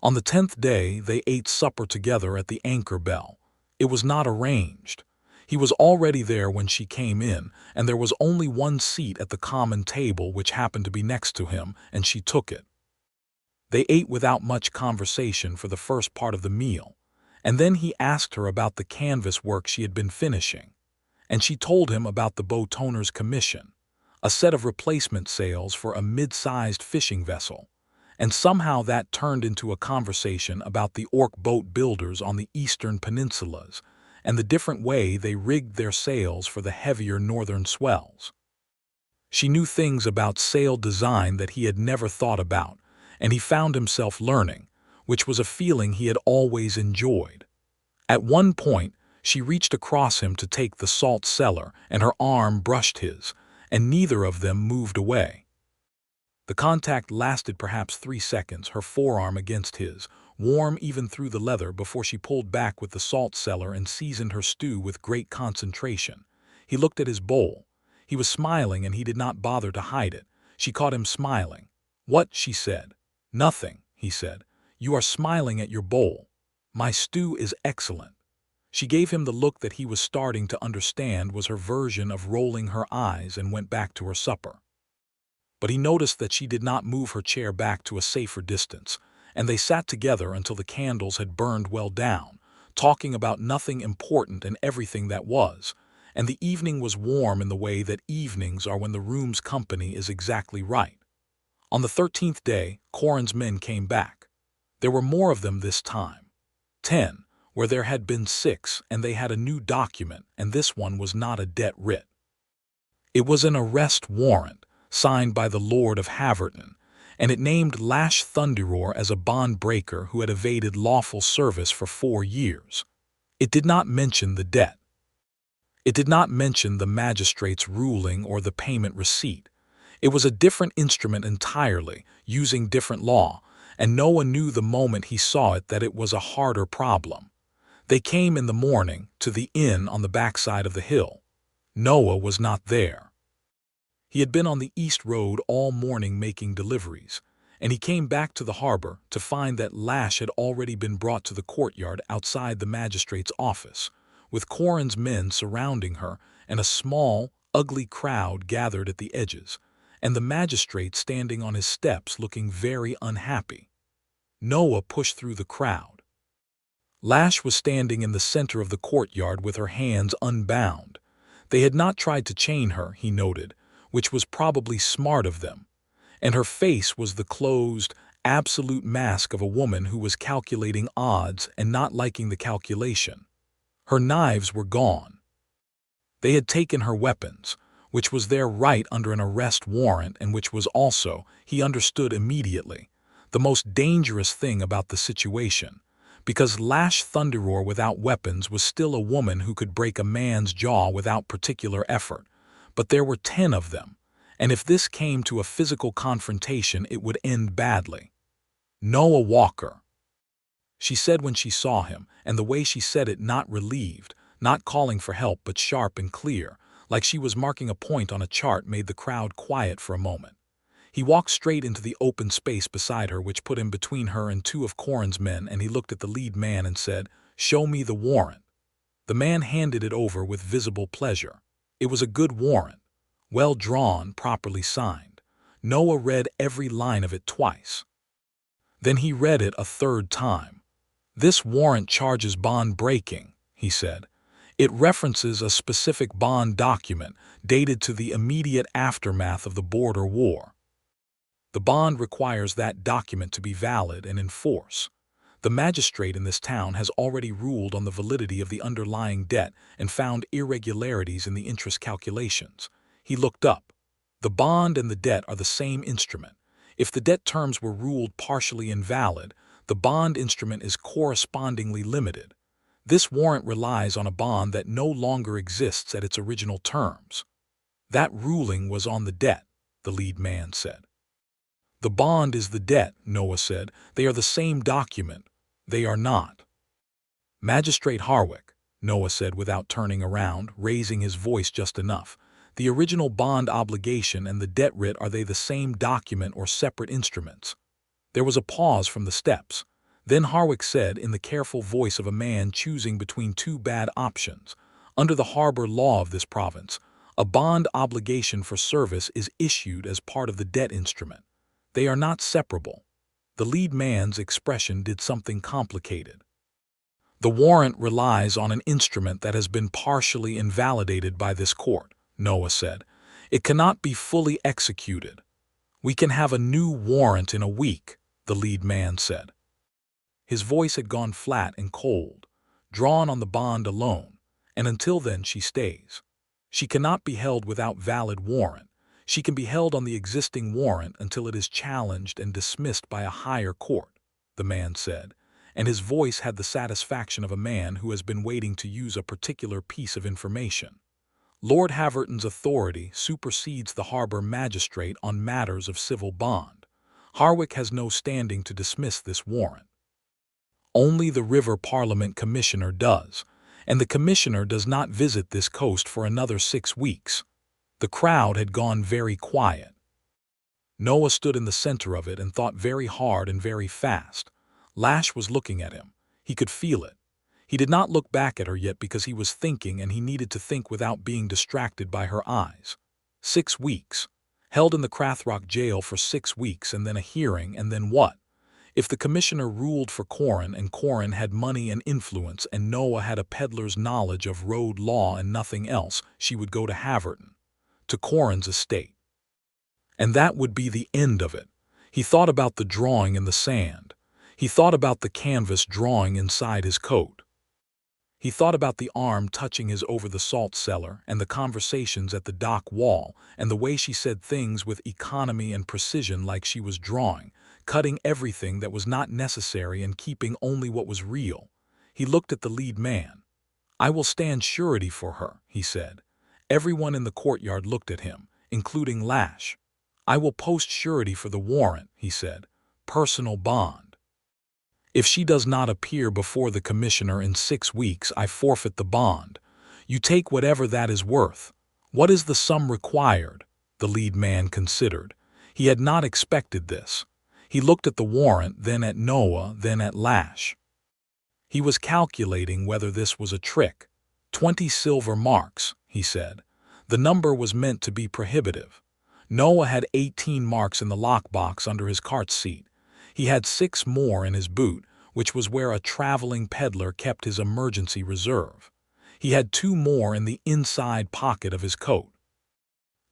On the 10th day, they ate supper together at the Anchor Bell. It was not arranged. He was already there when she came in, and there was only one seat at the common table which happened to be next to him, and she took it. They ate without much conversation for the first part of the meal, and then he asked her about the canvas work she had been finishing, and she told him about the boat owner's commission, a set of replacement sails for a mid-sized fishing vessel, and somehow that turned into a conversation about the orc boat builders on the eastern peninsulas and the different way they rigged their sails for the heavier northern swells. She knew things about sail design that he had never thought about, and he found himself learning, which was a feeling he had always enjoyed. At one point, she reached across him to take the salt cellar, and her arm brushed his, and neither of them moved away. The contact lasted perhaps 3 seconds, her forearm against his, warm even through the leather, before she pulled back with the salt cellar and seasoned her stew with great concentration. He looked at his bowl. He was smiling, and he did not bother to hide it. She caught him smiling. "What?" she said. "Nothing," he said. "You are smiling at your bowl. My stew is excellent." She gave him the look that he was starting to understand was her version of rolling her eyes, and went back to her supper. But he noticed that she did not move her chair back to a safer distance, and they sat together until the candles had burned well down, talking about nothing important and everything that was, and the evening was warm in the way that evenings are when the room's company is exactly right. On the 13th day, Corin's men came back. There were more of them this time. 10, where there had been 6, and they had a new document, and this one was not a debt writ. It was an arrest warrant, signed by the Lord of Haverton, and it named Lash Thunderroar as a bond breaker who had evaded lawful service for 4 years. It did not mention the debt. It did not mention the magistrate's ruling or the payment receipt. It was a different instrument entirely, using different law, and Noah knew the moment he saw it that it was a harder problem. They came in the morning to the inn on the backside of the hill. Noah was not there. He had been on the East Road all morning making deliveries, and he came back to the harbor to find that Lash had already been brought to the courtyard outside the magistrate's office, with Corin's men surrounding her and a small, ugly crowd gathered at the edges, and the magistrate standing on his steps looking very unhappy. Noah pushed through the crowd. Lash was standing in the center of the courtyard with her hands unbound. They had not tried to chain her, he noted, which was probably smart of them, and her face was the closed, absolute mask of a woman who was calculating odds and not liking the calculation. Her knives were gone. They had taken her weapons, which was their right under an arrest warrant, and which was also, he understood immediately, the most dangerous thing about the situation, because Lash Thunderroar without weapons was still a woman who could break a man's jaw without particular effort. But there were 10 of them, and if this came to a physical confrontation, it would end badly. "Noah Walker," she said when she saw him, and the way she said it, not relieved, not calling for help, but sharp and clear, like she was marking a point on a chart, made the crowd quiet for a moment. He walked straight into the open space beside her, which put him between her and 2 of Corin's men, and he looked at the lead man and said, "Show me the warrant." The man handed it over with visible pleasure. It was a good warrant, well drawn, properly signed. Noah read every line of it twice. Then he read it a 3rd time. "This warrant charges bond breaking," he said. "It references a specific bond document dated to the immediate aftermath of the border war. The bond requires that document to be valid and in force. The magistrate in this town has already ruled on the validity of the underlying debt and found irregularities in the interest calculations." He looked up. "The bond and the debt are the same instrument. If the debt terms were ruled partially invalid, the bond instrument is correspondingly limited. This warrant relies on a bond that no longer exists at its original terms." "That ruling was on the debt," the lead man said. "The bond is the debt," Noah said. "They are the same document. They are not. Magistrate Harwick, Noah said without turning around, raising his voice just enough. The original bond obligation and the debt writ, are they the same document or separate instruments? There was a pause from the steps. Then Harwick said in the careful voice of a man choosing between two bad options, under the harbor law of this province, a bond obligation for service is issued as part of the debt instrument. They are not separable. The lead man's expression did something complicated. The warrant relies on an instrument that has been partially invalidated by this court, Noah said. It cannot be fully executed. We can have a new warrant in a week, the lead man said. His voice had gone flat and cold, drawn on the bond alone, and until then she stays. She cannot be held without valid warrant. She can be held on the existing warrant until it is challenged and dismissed by a higher court, the man said, and his voice had the satisfaction of a man who has been waiting to use a particular piece of information. Lord Haverton's authority supersedes the harbor magistrate on matters of civil bond. Harwick has no standing to dismiss this warrant. Only the River Parliament Commissioner does, and the Commissioner does not visit this coast for another 6 weeks. The crowd had gone very quiet. Noah stood in the center of it and thought very hard and very fast. Lash was looking at him. He could feel it. He did not look back at her yet because he was thinking, and he needed to think without being distracted by her eyes. 6 weeks. Held in the Crathrock jail for 6 weeks, and then a hearing, and then what? If the commissioner ruled for Corin, and Corin had money and influence, and Noah had a peddler's knowledge of road law and nothing else, she would go to Haverton, to Corin's estate. And that would be the end of it. He thought about the drawing in the sand. He thought about the canvas drawing inside his coat. He thought about the arm touching his over the salt cellar, and the conversations at the dock wall, and the way she said things with economy and precision, like she was drawing, cutting everything that was not necessary and keeping only what was real. He looked at the lead man. "I will stand surety for her," he said. Everyone in the courtyard looked at him, including Lash. "I will post surety for the warrant," he said. "Personal bond. If she does not appear before the commissioner in 6 weeks, I forfeit the bond. You take whatever that is worth." "What is the sum required?" the lead man considered. He had not expected this. He looked at the warrant, then at Noah, then at Lash. He was calculating whether this was a trick. 20 silver marks, he said. The number was meant to be prohibitive. Noah had 18 marks in the lockbox under his cart seat. He had 6 more in his boot, which was where a traveling peddler kept his emergency reserve. He had 2 more in the inside pocket of his coat.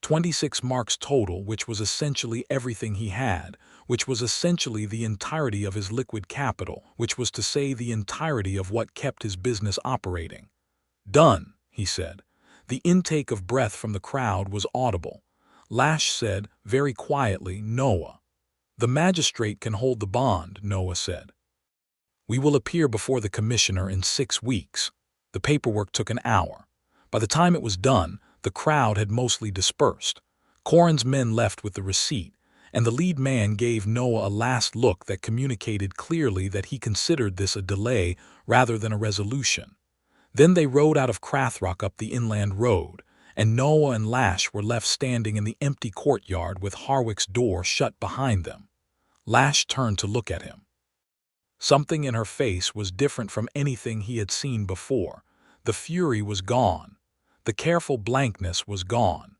26 marks total, which was essentially everything he had, which was essentially the entirety of his liquid capital, which was to say the entirety of what kept his business operating. "Done," he said. The intake of breath from the crowd was audible. Lash said, very quietly, "Noah." "The magistrate can hold the bond," Noah said. "We will appear before the commissioner in 6 weeks. The paperwork took an hour. By the time it was done, the crowd had mostly dispersed. Corin's men left with the receipt, and the lead man gave Noah a last look that communicated clearly that he considered this a delay rather than a resolution. Then they rode out of Crathrock up the inland road, and Noah and Lash were left standing in the empty courtyard with Harwick's door shut behind them. Lash turned to look at him. Something in her face was different from anything he had seen before. The fury was gone. The careful blankness was gone.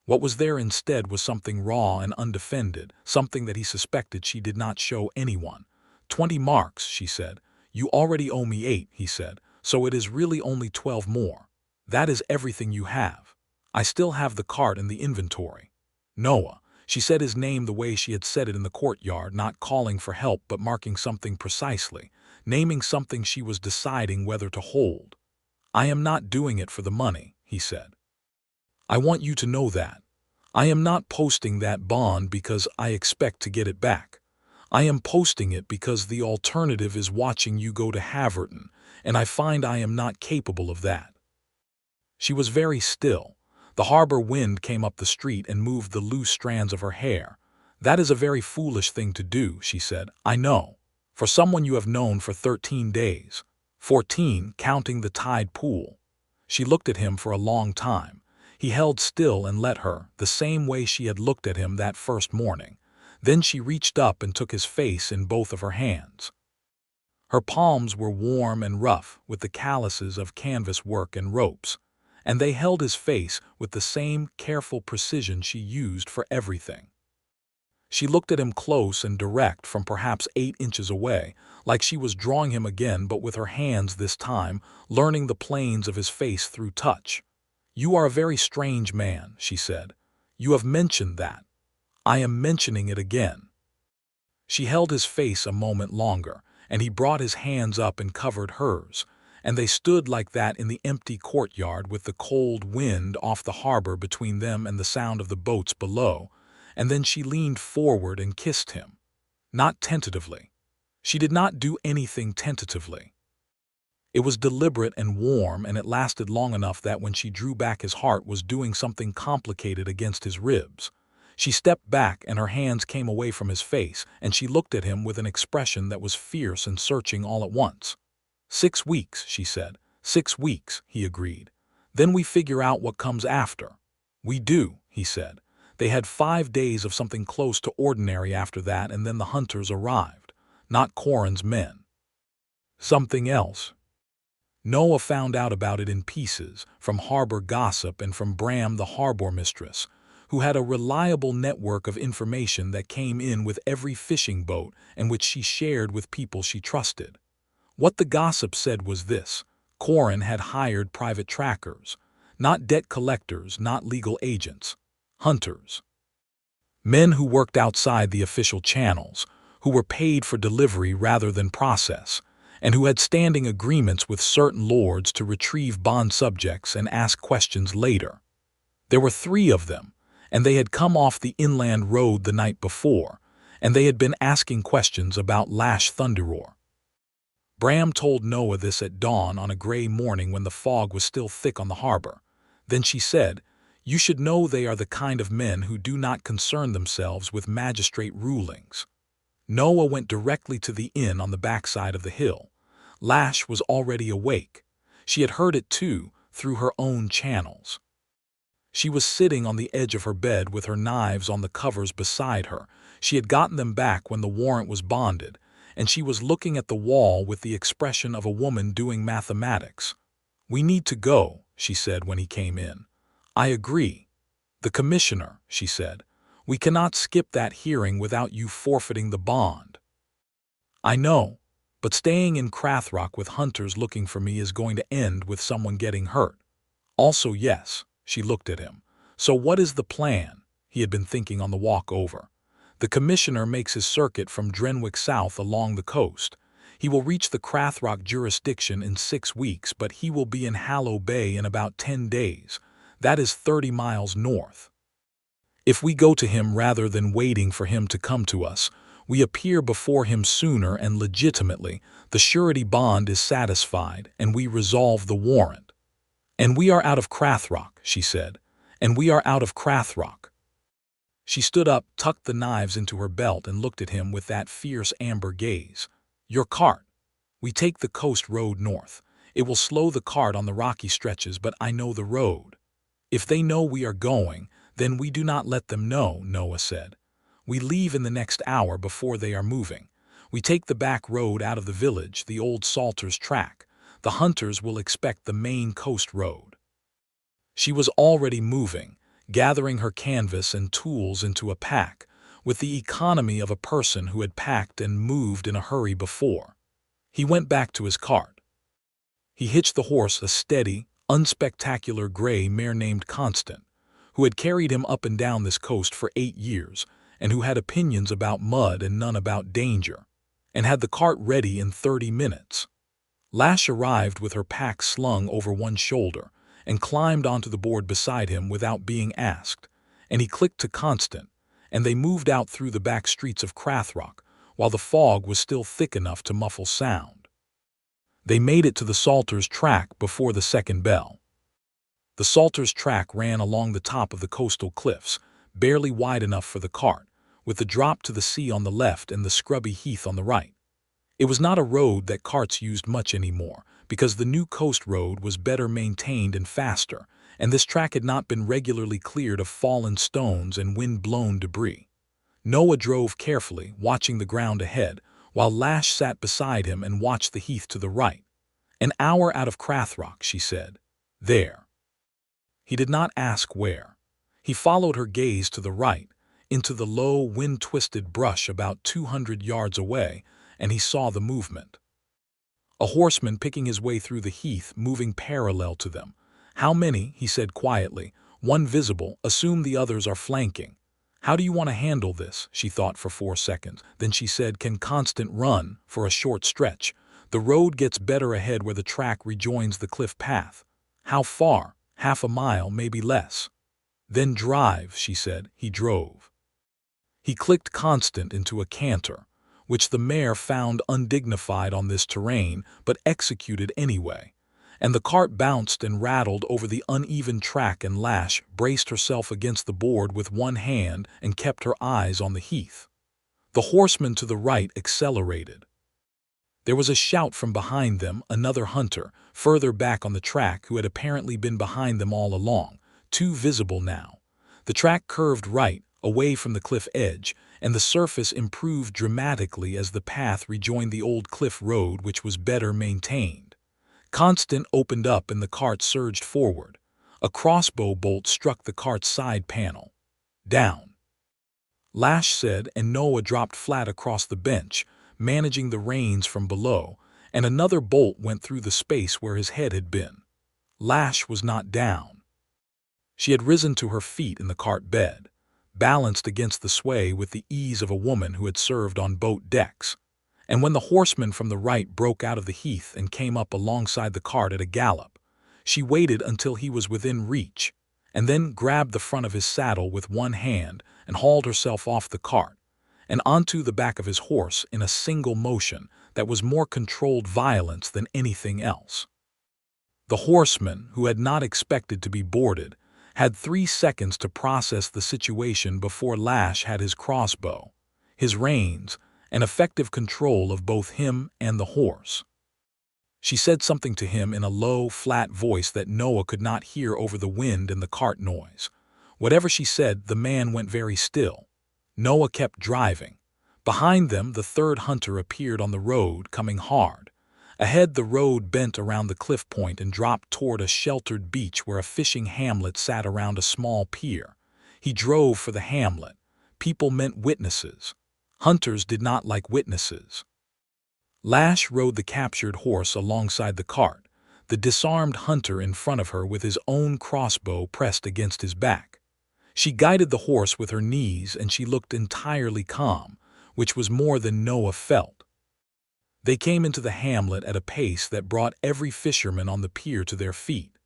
What was there instead was something raw and undefended, something that he suspected she did not show anyone. 20 marks, she said. "You already owe me 8, he said, so it is really only 12 more. That is everything you have. I still have the cart and the inventory." "Noah." She said his name the way she had said it in the courtyard, not calling for help but marking something precisely, naming something she was deciding whether to hold. "I am not doing it for the money," he said. "I want you to know that. I am not posting that bond because I expect to get it back. I am posting it because the alternative is watching you go to Haverton, and I find I am not capable of that." She was very still. The harbor wind came up the street and moved the loose strands of her hair. "That is a very foolish thing to do," she said. "I know. For someone you have known for 13 days, 14 counting the tide pool. She looked at him for a long time. He held still and let her, the same way she had looked at him that first morning. Then she reached up and took his face in both of her hands. Her palms were warm and rough with the calluses of canvas work and ropes, and they held his face with the same careful precision she used for everything. She looked at him close and direct from perhaps 8 inches away, like she was drawing him again but with her hands this time, learning the planes of his face through touch. "You are a very strange man," she said. "You have mentioned that. I am mentioning it again." She held his face a moment longer, and he brought his hands up and covered hers, and they stood like that in the empty courtyard with the cold wind off the harbor between them and the sound of the boats below, and then she leaned forward and kissed him. Not tentatively. She did not do anything tentatively. It was deliberate and warm, and it lasted long enough that when she drew back his heart was doing something complicated against his ribs. She stepped back and her hands came away from his face, and she looked at him with an expression that was fierce and searching all at once. 6 weeks, she said. 6 weeks, he agreed. Then we figure out what comes after. We do, he said. They had 5 days of something close to ordinary after that, and then the hunters arrived. Not Corin's men. Something else. Noah found out about it in pieces, from harbor gossip and from Bram, the harbor mistress, who had a reliable network of information that came in with every fishing boat and which she shared with people she trusted. What the gossip said was this: Corin had hired private trackers, not debt collectors, not legal agents, hunters. Men who worked outside the official channels, who were paid for delivery rather than process, and who had standing agreements with certain lords to retrieve bond subjects and ask questions later. There were 3 of them, and they had come off the inland road the night before, and they had been asking questions about Lash Thunderroar. Bram told Noah this at dawn on a gray morning when the fog was still thick on the harbor. Then she said, "You should know they are the kind of men who do not concern themselves with magistrate rulings." Noah went directly to the inn on the backside of the hill. Lash was already awake. She had heard it too, through her own channels. She was sitting on the edge of her bed with her knives on the covers beside her. She had gotten them back when the warrant was bonded, and she was looking at the wall with the expression of a woman doing mathematics. "We need to go," she said when he came in. "I agree." "The commissioner," she said. "We cannot skip that hearing without you forfeiting the bond." "I know, but staying in Crathrock with hunters looking for me is going to end with someone getting hurt." "Also yes." She looked at him. "So what is the plan?" He had been thinking on the walk over. "The commissioner makes his circuit from Drenwick south along the coast. He will reach the Crathrock jurisdiction in 6 weeks, but he will be in Hallow Bay in about 10 days. That is 30 miles north. If we go to him rather than waiting for him to come to us, we appear before him sooner and legitimately, the surety bond is satisfied, and we resolve the warrant. And we are out of Crathrock," she said. "And we are out of Crathrock." She stood up, tucked the knives into her belt, and looked at him with that fierce amber gaze. "Your cart. We take the coast road north. It will slow the cart on the rocky stretches, but I know the road." "If they know we are going, then we do not let them know," Noah said. "We leave in the next hour before they are moving. We take the back road out of the village, the old Salter's track. The hunters will expect the main coast road." She was already moving, gathering her canvas and tools into a pack, with the economy of a person who had packed and moved in a hurry before. He went back to his cart. He hitched the horse, a steady, unspectacular gray mare named Constant, who had carried him up and down this coast for 8 years, and who had opinions about mud and none about danger, and had the cart ready in 30 minutes. Lash arrived with her pack slung over one shoulder and climbed onto the board beside him without being asked, and he clicked to Constant, and they moved out through the back streets of Crathrock while the fog was still thick enough to muffle sound. They made it to the Salter's track before the second bell. The Salter's track ran along the top of the coastal cliffs, barely wide enough for the cart, with the drop to the sea on the left and the scrubby heath on the right. It was not a road that carts used much anymore, because the new coast road was better maintained and faster, and this track had not been regularly cleared of fallen stones and wind-blown debris. Noah drove carefully, watching the ground ahead, while Lash sat beside him and watched the heath to the right. "An hour out of Crathrock," she said. "There." He did not ask where. He followed her gaze to the right, into the low, wind-twisted brush about 200 yards away, and he saw the movement. A horseman picking his way through the heath, moving parallel to them. "How many?" he said quietly. "One visible. Assume the others are flanking." "How do you want to handle this?" She thought for 4 seconds. Then she said, "Can Constant run for a short stretch? The road gets better ahead where the track rejoins the cliff path." "How far?" "Half a mile, maybe less." "Then drive," she said. He drove. He clicked Constant into a canter, which the mare found undignified on this terrain, but executed anyway, and the cart bounced and rattled over the uneven track, and Lash braced herself against the board with one hand and kept her eyes on the heath. The horseman to the right accelerated. There was a shout from behind them, another hunter, further back on the track, who had apparently been behind them all along, too visible now. The track curved right, away from the cliff edge, and the surface improved dramatically as the path rejoined the old cliff road, which was better maintained. Constant opened up and the cart surged forward. A crossbow bolt struck the cart's side panel. "Down," Lash said, and Noah dropped flat across the bench, managing the reins from below, and another bolt went through the space where his head had been. Lash was not down. She had risen to her feet in the cart bed, balanced against the sway with the ease of a woman who had served on boat decks. And when the horseman from the right broke out of the heath and came up alongside the cart at a gallop, she waited until he was within reach, and then grabbed the front of his saddle with one hand and hauled herself off the cart and onto the back of his horse in a single motion that was more controlled violence than anything else. The horseman, who had not expected to be boarded, had 3 seconds to process the situation before Lash had his crossbow, his reins, and effective control of both him and the horse. She said something to him in a low, flat voice that Noah could not hear over the wind and the cart noise. Whatever she said, the man went very still. Noah kept driving. Behind them, the third hunter appeared on the road, coming hard. Ahead, the road bent around the cliff point and dropped toward a sheltered beach where a fishing hamlet sat around a small pier. He drove for the hamlet. People meant witnesses. Hunters did not like witnesses. Lash rode the captured horse alongside the cart, the disarmed hunter in front of her with his own crossbow pressed against his back. She guided the horse with her knees, and she looked entirely calm, which was more than Noah felt. They came into the hamlet at a pace that brought every fisherman on the pier to their feet.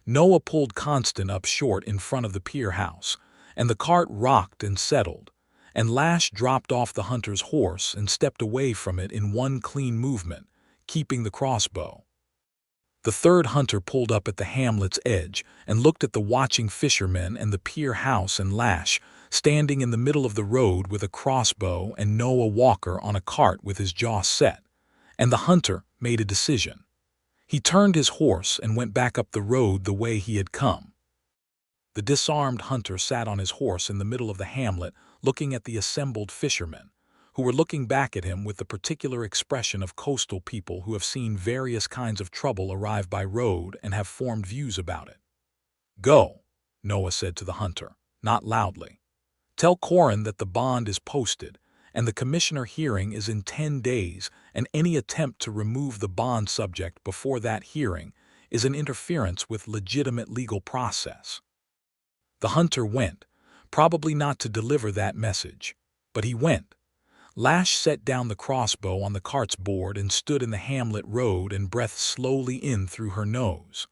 Noah pulled Constant up short in front of the pier house, and the cart rocked and settled, and Lash dropped off the hunter's horse and stepped away from it in one clean movement, keeping the crossbow. The third hunter pulled up at the hamlet's edge and looked at the watching fishermen and the pier house, and Lash, standing in the middle of the road with a crossbow, and Noah Walker on a cart with his jaw set. And the hunter made a decision. He turned his horse and went back up the road the way he had come. The disarmed hunter sat on his horse in the middle of the hamlet, looking at the assembled fishermen, who were looking back at him with the particular expression of coastal people who have seen various kinds of trouble arrive by road and have formed views about it. "Go," Noah said to the hunter, not loudly. "Tell Corin that the bond is posted, and the commissioner hearing is in 10 days, and any attempt to remove the bond subject before that hearing is an interference with legitimate legal process." The hunter went, probably not to deliver that message, but he went. Lash set down the crossbow on the cart's board and stood in the hamlet road and breathed slowly in through her nose.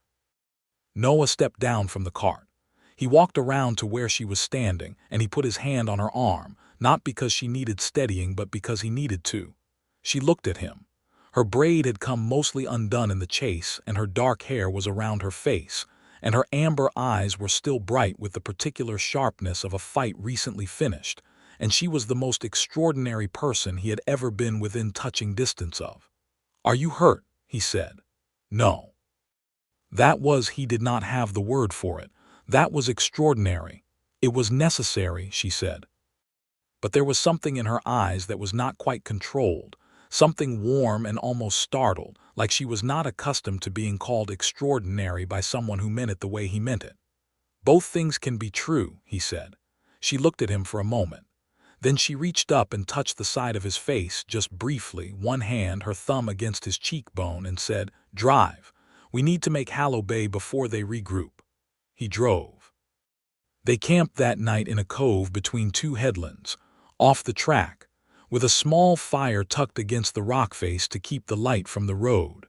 Noah stepped down from the cart. He walked around to where she was standing, and he put his hand on her arm, not because she needed steadying but because he needed to. She looked at him. Her braid had come mostly undone in the chase, and her dark hair was around her face, and her amber eyes were still bright with the particular sharpness of a fight recently finished, and she was the most extraordinary person he had ever been within touching distance of. "Are you hurt?" he said. "No." He did not have the word for it. That was extraordinary. It was necessary, she said. But there was something in her eyes that was not quite controlled, something warm and almost startled, like she was not accustomed to being called extraordinary by someone who meant it the way he meant it. "Both things can be true," he said. She looked at him for a moment. Then she reached up and touched the side of his face just briefly, one hand, her thumb against his cheekbone, and said, "Drive. We need to make Hallow Bay before they regroup." He drove. They camped that night in a cove between two headlands, off the track, with a small fire tucked against the rock face to keep the light from the road.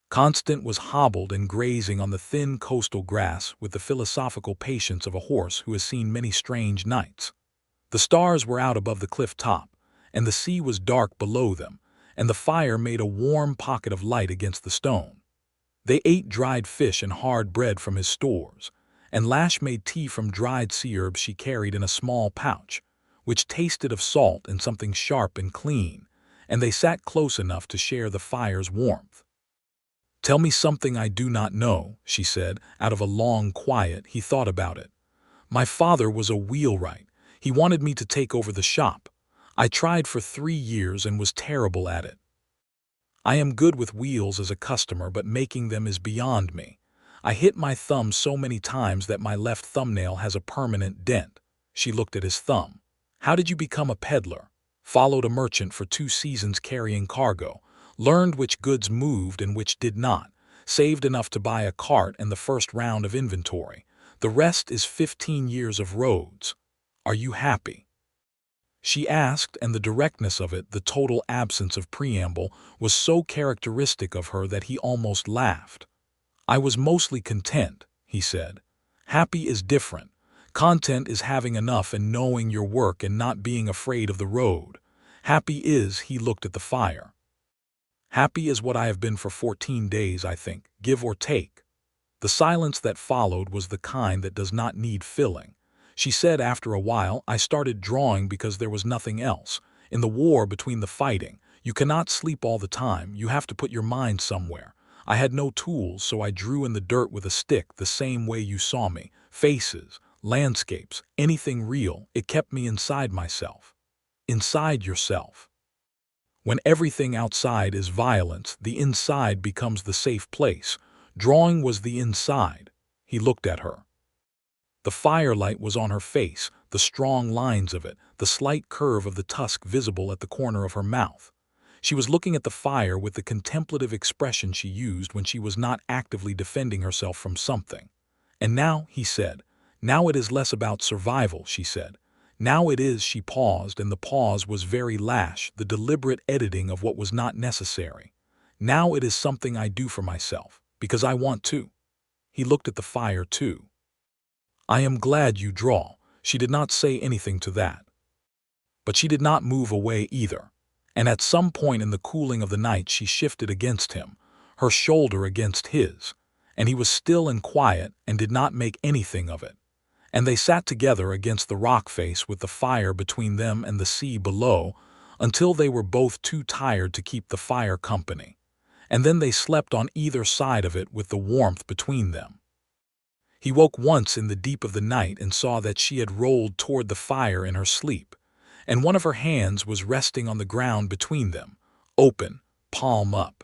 Constant was hobbled and grazing on the thin coastal grass with the philosophical patience of a horse who has seen many strange nights. The stars were out above the cliff top, and the sea was dark below them, and the fire made a warm pocket of light against the stone. They ate dried fish and hard bread from his stores, and Lash made tea from dried sea herbs she carried in a small pouch, which tasted of salt and something sharp and clean, and they sat close enough to share the fire's warmth. "Tell me something I do not know," she said. Out of a long quiet, he thought about it. "My father was a wheelwright. He wanted me to take over the shop. I tried for 3 years and was terrible at it. I am good with wheels as a customer, but making them is beyond me. I hit my thumb so many times that my left thumbnail has a permanent dent." She looked at his thumb. "How did you become a peddler?" "Followed a merchant for 2 seasons carrying cargo. Learned which goods moved and which did not. Saved enough to buy a cart and the first round of inventory. The rest is 15 years of roads. Are you happy?" She asked, and the directness of it, the total absence of preamble, was so characteristic of her that he almost laughed. "I was mostly content," he said. "Happy is different. Content is having enough and knowing your work and not being afraid of the road. Happy is," he looked at the fire. "Happy is what I have been for 14 days, I think, give or take." The silence that followed was the kind that does not need filling. She said after a while, "I started drawing because there was nothing else. In the war between the fighting, you cannot sleep all the time, you have to put your mind somewhere. I had no tools, so I drew in the dirt with a stick the same way you saw me. Faces, landscapes, anything real. It kept me inside myself." Inside yourself. When everything outside is violence, the inside becomes the safe place. Drawing was the inside. He looked at her. The firelight was on her face, the strong lines of it, the slight curve of the tusk visible at the corner of her mouth. She was looking at the fire with the contemplative expression she used when she was not actively defending herself from something. "And now," he said, "now it is less about survival," she said. "Now it is," she paused, and the pause was very Lash, the deliberate editing of what was not necessary. "Now it is something I do for myself, because I want to." He looked at the fire too. "I am glad you draw." She did not say anything to that. But she did not move away either. And at some point in the cooling of the night she shifted against him, her shoulder against his, and he was still and quiet and did not make anything of it. And they sat together against the rock face with the fire between them and the sea below until they were both too tired to keep the fire company. And then they slept on either side of it with the warmth between them. He woke once in the deep of the night and saw that she had rolled toward the fire in her sleep, and one of her hands was resting on the ground between them, open, palm up.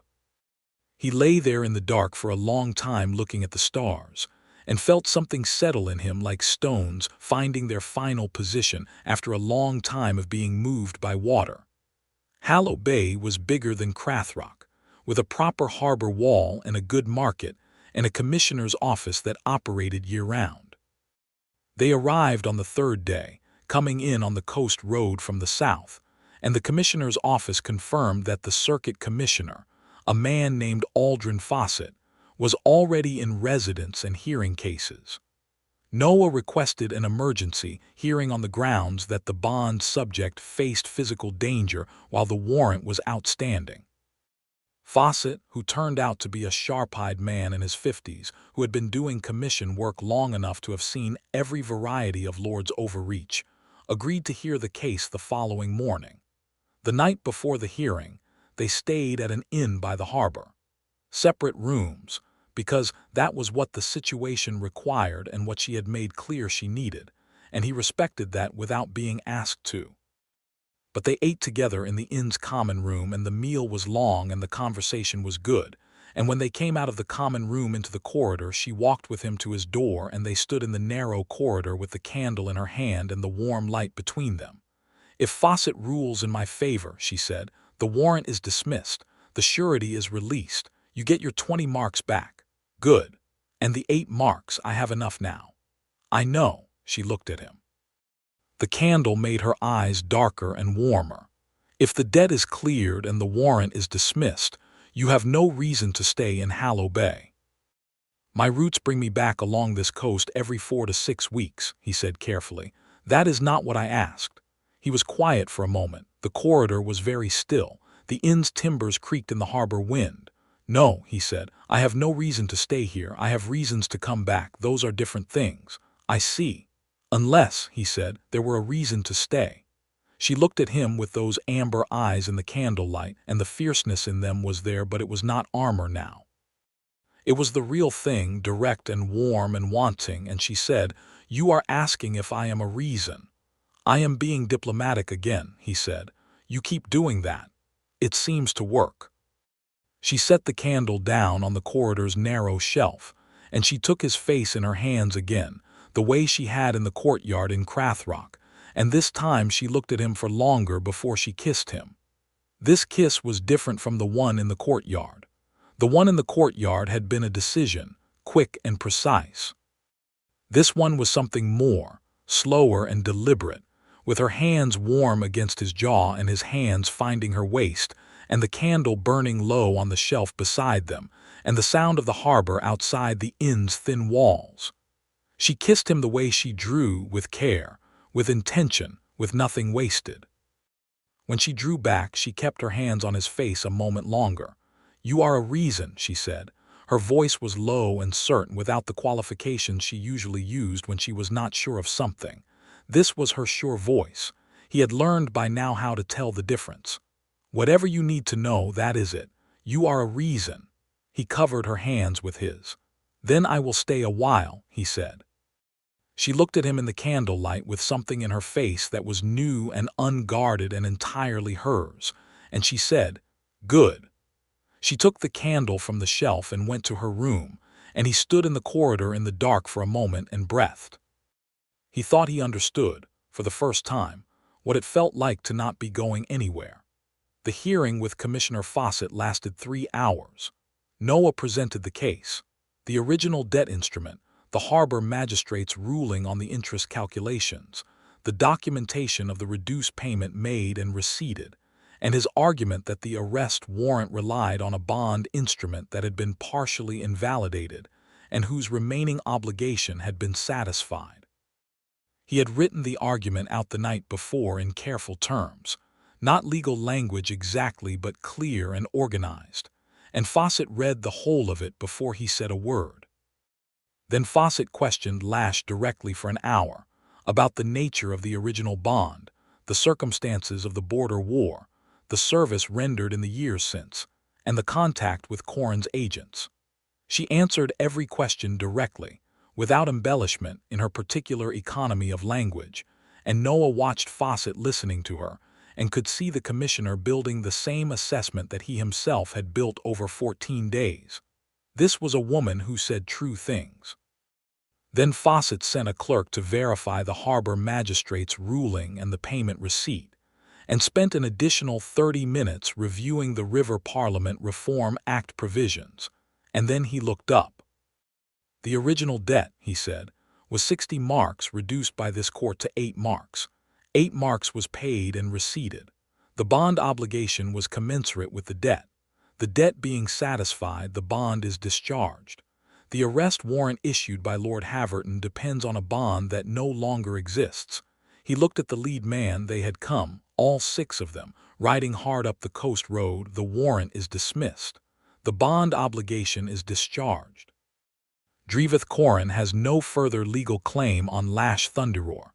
He lay there in the dark for a long time looking at the stars, and felt something settle in him like stones finding their final position after a long time of being moved by water. Hallow Bay was bigger than Crathrock, with a proper harbor wall and a good market, and a commissioner's office that operated year-round. They arrived on the 3rd day, coming in on the coast road from the south, and the commissioner's office confirmed that the circuit commissioner, a man named Aldrin Fawcett, was already in residence and hearing cases. Noah requested an emergency hearing on the grounds that the bond subject faced physical danger while the warrant was outstanding. Fawcett, who turned out to be a sharp-eyed man in his 50s who had been doing commission work long enough to have seen every variety of Lord's overreach, agreed to hear the case the following morning. The night before the hearing, they stayed at an inn by the harbor. Separate rooms, because that was what the situation required and what she had made clear she needed, and he respected that without being asked to. But they ate together in the inn's common room, and the meal was long and the conversation was good. And when they came out of the common room into the corridor, she walked with him to his door, and they stood in the narrow corridor with the candle in her hand and the warm light between them. "If Fawcett rules in my favor," she said, "the warrant is dismissed, the surety is released, you get your 20 marks back. Good. And the 8 marks, I have enough now." "I know." She looked at him. The candle made her eyes darker and warmer. "If the debt is cleared and the warrant is dismissed, you have no reason to stay in Hallow Bay." "My routes bring me back along this coast every 4 to 6 weeks, he said carefully. "That is not what I asked." He was quiet for a moment. The corridor was very still. The inn's timbers creaked in the harbor wind. "No," he said, "I have no reason to stay here. I have reasons to come back. Those are different things." "I see." "Unless," he said, "there were a reason to stay." She looked at him with those amber eyes in the candlelight, and the fierceness in them was there, but it was not armor now. It was the real thing, direct and warm and wanting, and she said, "You are asking if I am a reason." "I am being diplomatic again," he said. "You keep doing that. It seems to work." She set the candle down on the corridor's narrow shelf, and she took his face in her hands again, the way she had in the courtyard in Crathrock, and this time she looked at him for longer before she kissed him. This kiss was different from the one in the courtyard. The one in the courtyard had been a decision, quick and precise. This one was something more, slower and deliberate, with her hands warm against his jaw and his hands finding her waist, and the candle burning low on the shelf beside them, and the sound of the harbor outside the inn's thin walls. She kissed him the way she drew, with care, with intention, with nothing wasted. When she drew back, she kept her hands on his face a moment longer. "You are a reason," she said. Her voice was low and certain, without the qualifications she usually used when she was not sure of something. This was her sure voice. He had learned by now how to tell the difference. "Whatever you need to know, that is it. You are a reason." He covered her hands with his. "Then I will stay a while," he said. She looked at him in the candlelight with something in her face that was new and unguarded and entirely hers, and she said, "Good." She took the candle from the shelf and went to her room, and he stood in the corridor in the dark for a moment and breathed. He thought he understood, for the first time, what it felt like to not be going anywhere. The hearing with Commissioner Fawcett lasted 3 hours. Noah presented the case, the original debt instrument, the harbor magistrate's ruling on the interest calculations, the documentation of the reduced payment made and receipted, and his argument that the arrest warrant relied on a bond instrument that had been partially invalidated and whose remaining obligation had been satisfied. He had written the argument out the night before in careful terms, not legal language exactly, but clear and organized, and Fawcett read the whole of it before he said a word. Then Fawcett questioned Lash directly for an hour about the nature of the original bond, the circumstances of the border war, the service rendered in the years since, and the contact with Corrin's agents. She answered every question directly, without embellishment, in her particular economy of language, and Noah watched Fawcett listening to her and could see the commissioner building the same assessment that he himself had built over 14 days. This was a woman who said true things. Then Fawcett sent a clerk to verify the harbor magistrate's ruling and the payment receipt, and spent an additional 30 minutes reviewing the River Parliament Reform Act provisions, and then he looked up. "The original debt," he said, "was 60 marks reduced by this court to 8 marks. 8 marks was paid and receipted. The bond obligation was commensurate with the debt. The debt being satisfied, the bond is discharged. The arrest warrant issued by Lord Haverton depends on a bond that no longer exists." He looked at the lead man. They had come, all 6 of them, riding hard up the coast road. "The warrant is dismissed. The bond obligation is discharged. Dreveth Corrin has no further legal claim on Lash Thunderroar.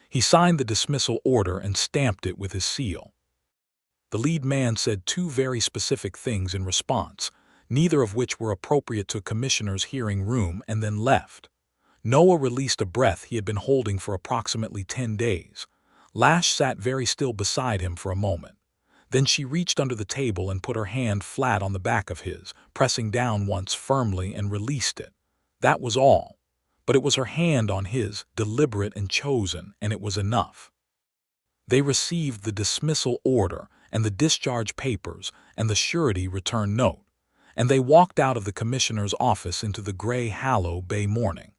He signed the dismissal order and stamped it with his seal. The lead man said two very specific things in response, neither of which were appropriate to a commissioner's hearing room, and then left. Noah released a breath he had been holding for approximately 10 days. Lash sat very still beside him for a moment. Then she reached under the table and put her hand flat on the back of his, pressing down once firmly, and released it. That was all. But it was her hand on his, deliberate and chosen, and it was enough. They received the dismissal order and the discharge papers and the surety return note, and they walked out of the commissioner's office into the gray Hallow Bay morning.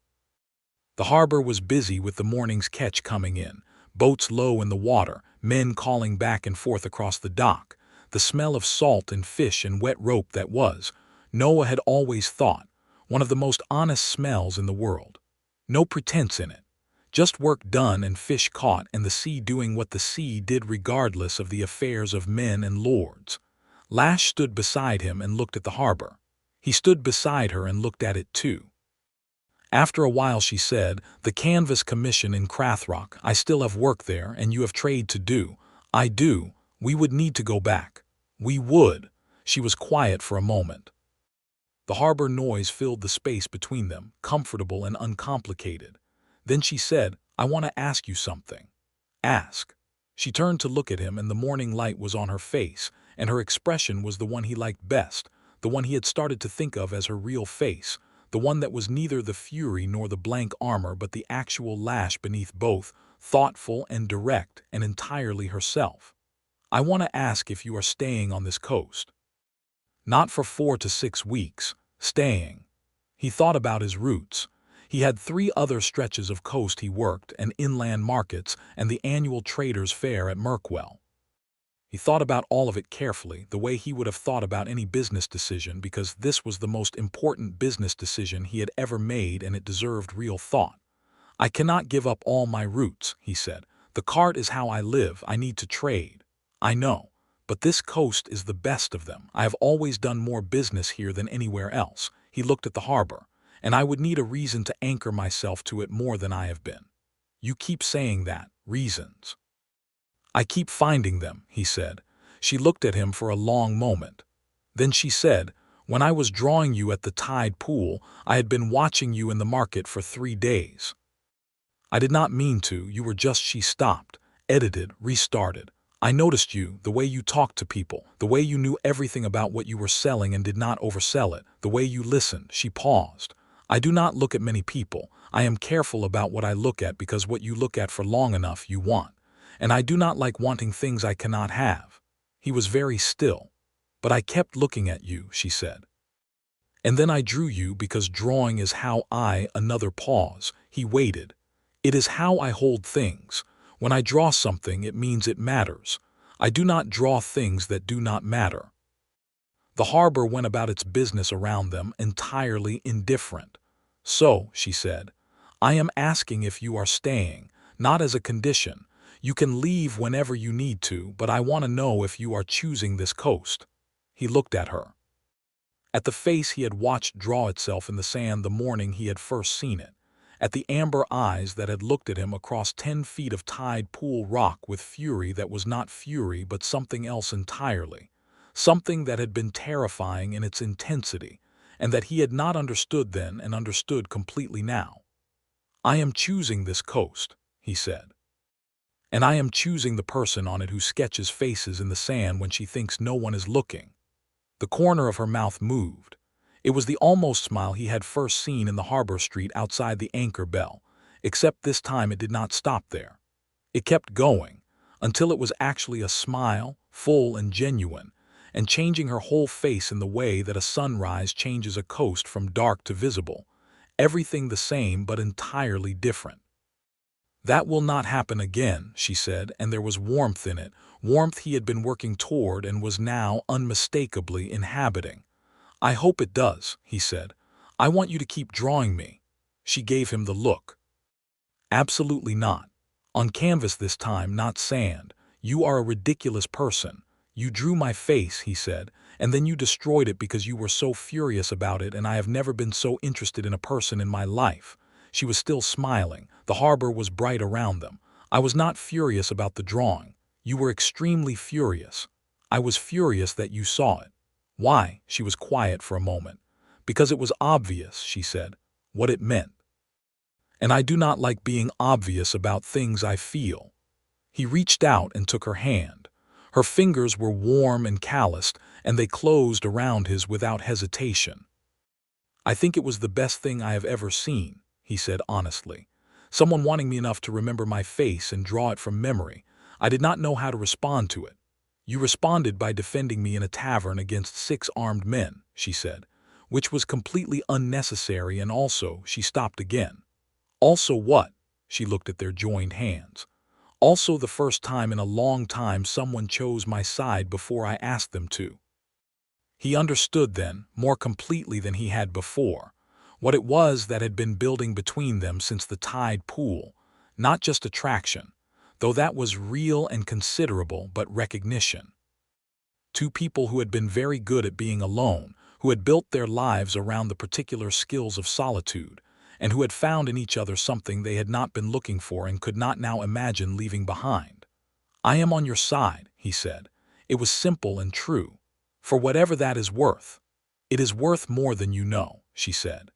The harbor was busy with the morning's catch coming in, boats low in the water, men calling back and forth across the dock, the smell of salt and fish and wet rope that was, Noah had always thought, one of the most honest smells in the world. No pretense in it. Just work done and fish caught and the sea doing what the sea did regardless of the affairs of men and lords. Lash stood beside him and looked at the harbor. He stood beside her and looked at it too. After a while she said, "The Canvas Commission in Crathrock, I still have work there and you have trade to do." "I do. We would need to go back." "We would." She was quiet for a moment. The harbor noise filled the space between them, comfortable and uncomplicated. Then she said, "I want to ask you something." "Ask." She turned to look at him and the morning light was on her face, and her expression was the one he liked best, the one he had started to think of as her real face, the one that was neither the fury nor the blank armor but the actual Lash beneath both, thoughtful and direct and entirely herself. "I want to ask if you are staying on this coast." "Not for 4 to 6 weeks. Staying." He thought about his routes. He had 3 other stretches of coast he worked, and inland markets, and the annual traders' fair at Merkwell. He thought about all of it carefully, the way he would have thought about any business decision, because this was the most important business decision he had ever made and it deserved real thought. "I cannot give up all my routes," he said. "The cart is how I live. I need to trade." "I know. But this coast is the best of them. I have always done more business here than anywhere else." He looked at the harbor. "And I would need a reason to anchor myself to it more than I have been." "You keep saying that, reasons." "I keep finding them," he said. She looked at him for a long moment. Then she said, "When I was drawing you at the tide pool, I had been watching you in the market for 3 days. I did not mean to, you were just..." She stopped, edited, restarted. "I noticed you, the way you talked to people, the way you knew everything about what you were selling and did not oversell it, the way you listened." She paused. "I do not look at many people. I am careful about what I look at because what you look at for long enough you want. And I do not like wanting things I cannot have." He was very still. "But I kept looking at you," she said. "And then I drew you because drawing is how I..." Another pause. He waited. "It is how I hold things. When I draw something, it means it matters. I do not draw things that do not matter." The harbor went about its business around them, entirely indifferent. "So," she said, "I am asking if you are staying, not as a condition. You can leave whenever you need to, but I want to know if you are choosing this coast." He looked at her. At the face he had watched draw itself in the sand the morning he had first seen it. At the amber eyes that had looked at him across 10 feet of tide pool rock with fury that was not fury but something else entirely. Something that had been terrifying in its intensity, and that he had not understood then and understood completely now. "I am choosing this coast," he said. "And I am choosing the person on it who sketches faces in the sand when she thinks no one is looking." The corner of her mouth moved. It was the almost smile he had first seen in the harbor street outside the Anchor Bell, except this time it did not stop there. It kept going, until it was actually a smile, full and genuine, and changing her whole face in the way that a sunrise changes a coast from dark to visible. Everything the same but entirely different. "That will not happen again," she said, and there was warmth in it, warmth he had been working toward and was now unmistakably inhabiting. "I hope it does," he said. "I want you to keep drawing me." She gave him the look. "Absolutely not. On canvas this time, not sand. You are a ridiculous person. You drew my face," he said, "and then you destroyed it because you were so furious about it, and I have never been so interested in a person in my life." She was still smiling. The harbor was bright around them. I was not furious about the drawing. You were extremely furious. I was furious that you saw it. Why? She was quiet for a moment. Because it was obvious, she said, what it meant. And I do not like being obvious about things I feel. He reached out and took her hand. Her fingers were warm and calloused, and they closed around his without hesitation. I think it was the best thing I have ever seen, he said honestly. Someone wanting me enough to remember my face and draw it from memory. I did not know how to respond to it. You responded by defending me in a tavern against 6 armed men, she said, which was completely unnecessary, and also she stopped again. Also what? She looked at their joined hands. Also the first time in a long time someone chose my side before I asked them to. He understood then, more completely than he had before, what it was that had been building between them since the tide pool, not just attraction, though that was real and considerable, but recognition. 2 people who had been very good at being alone, who had built their lives around the particular skills of solitude, and who had found in each other something they had not been looking for and could not now imagine leaving behind. I am on your side, he said. It was simple and true. For whatever that is worth. It is worth more than you know, she said.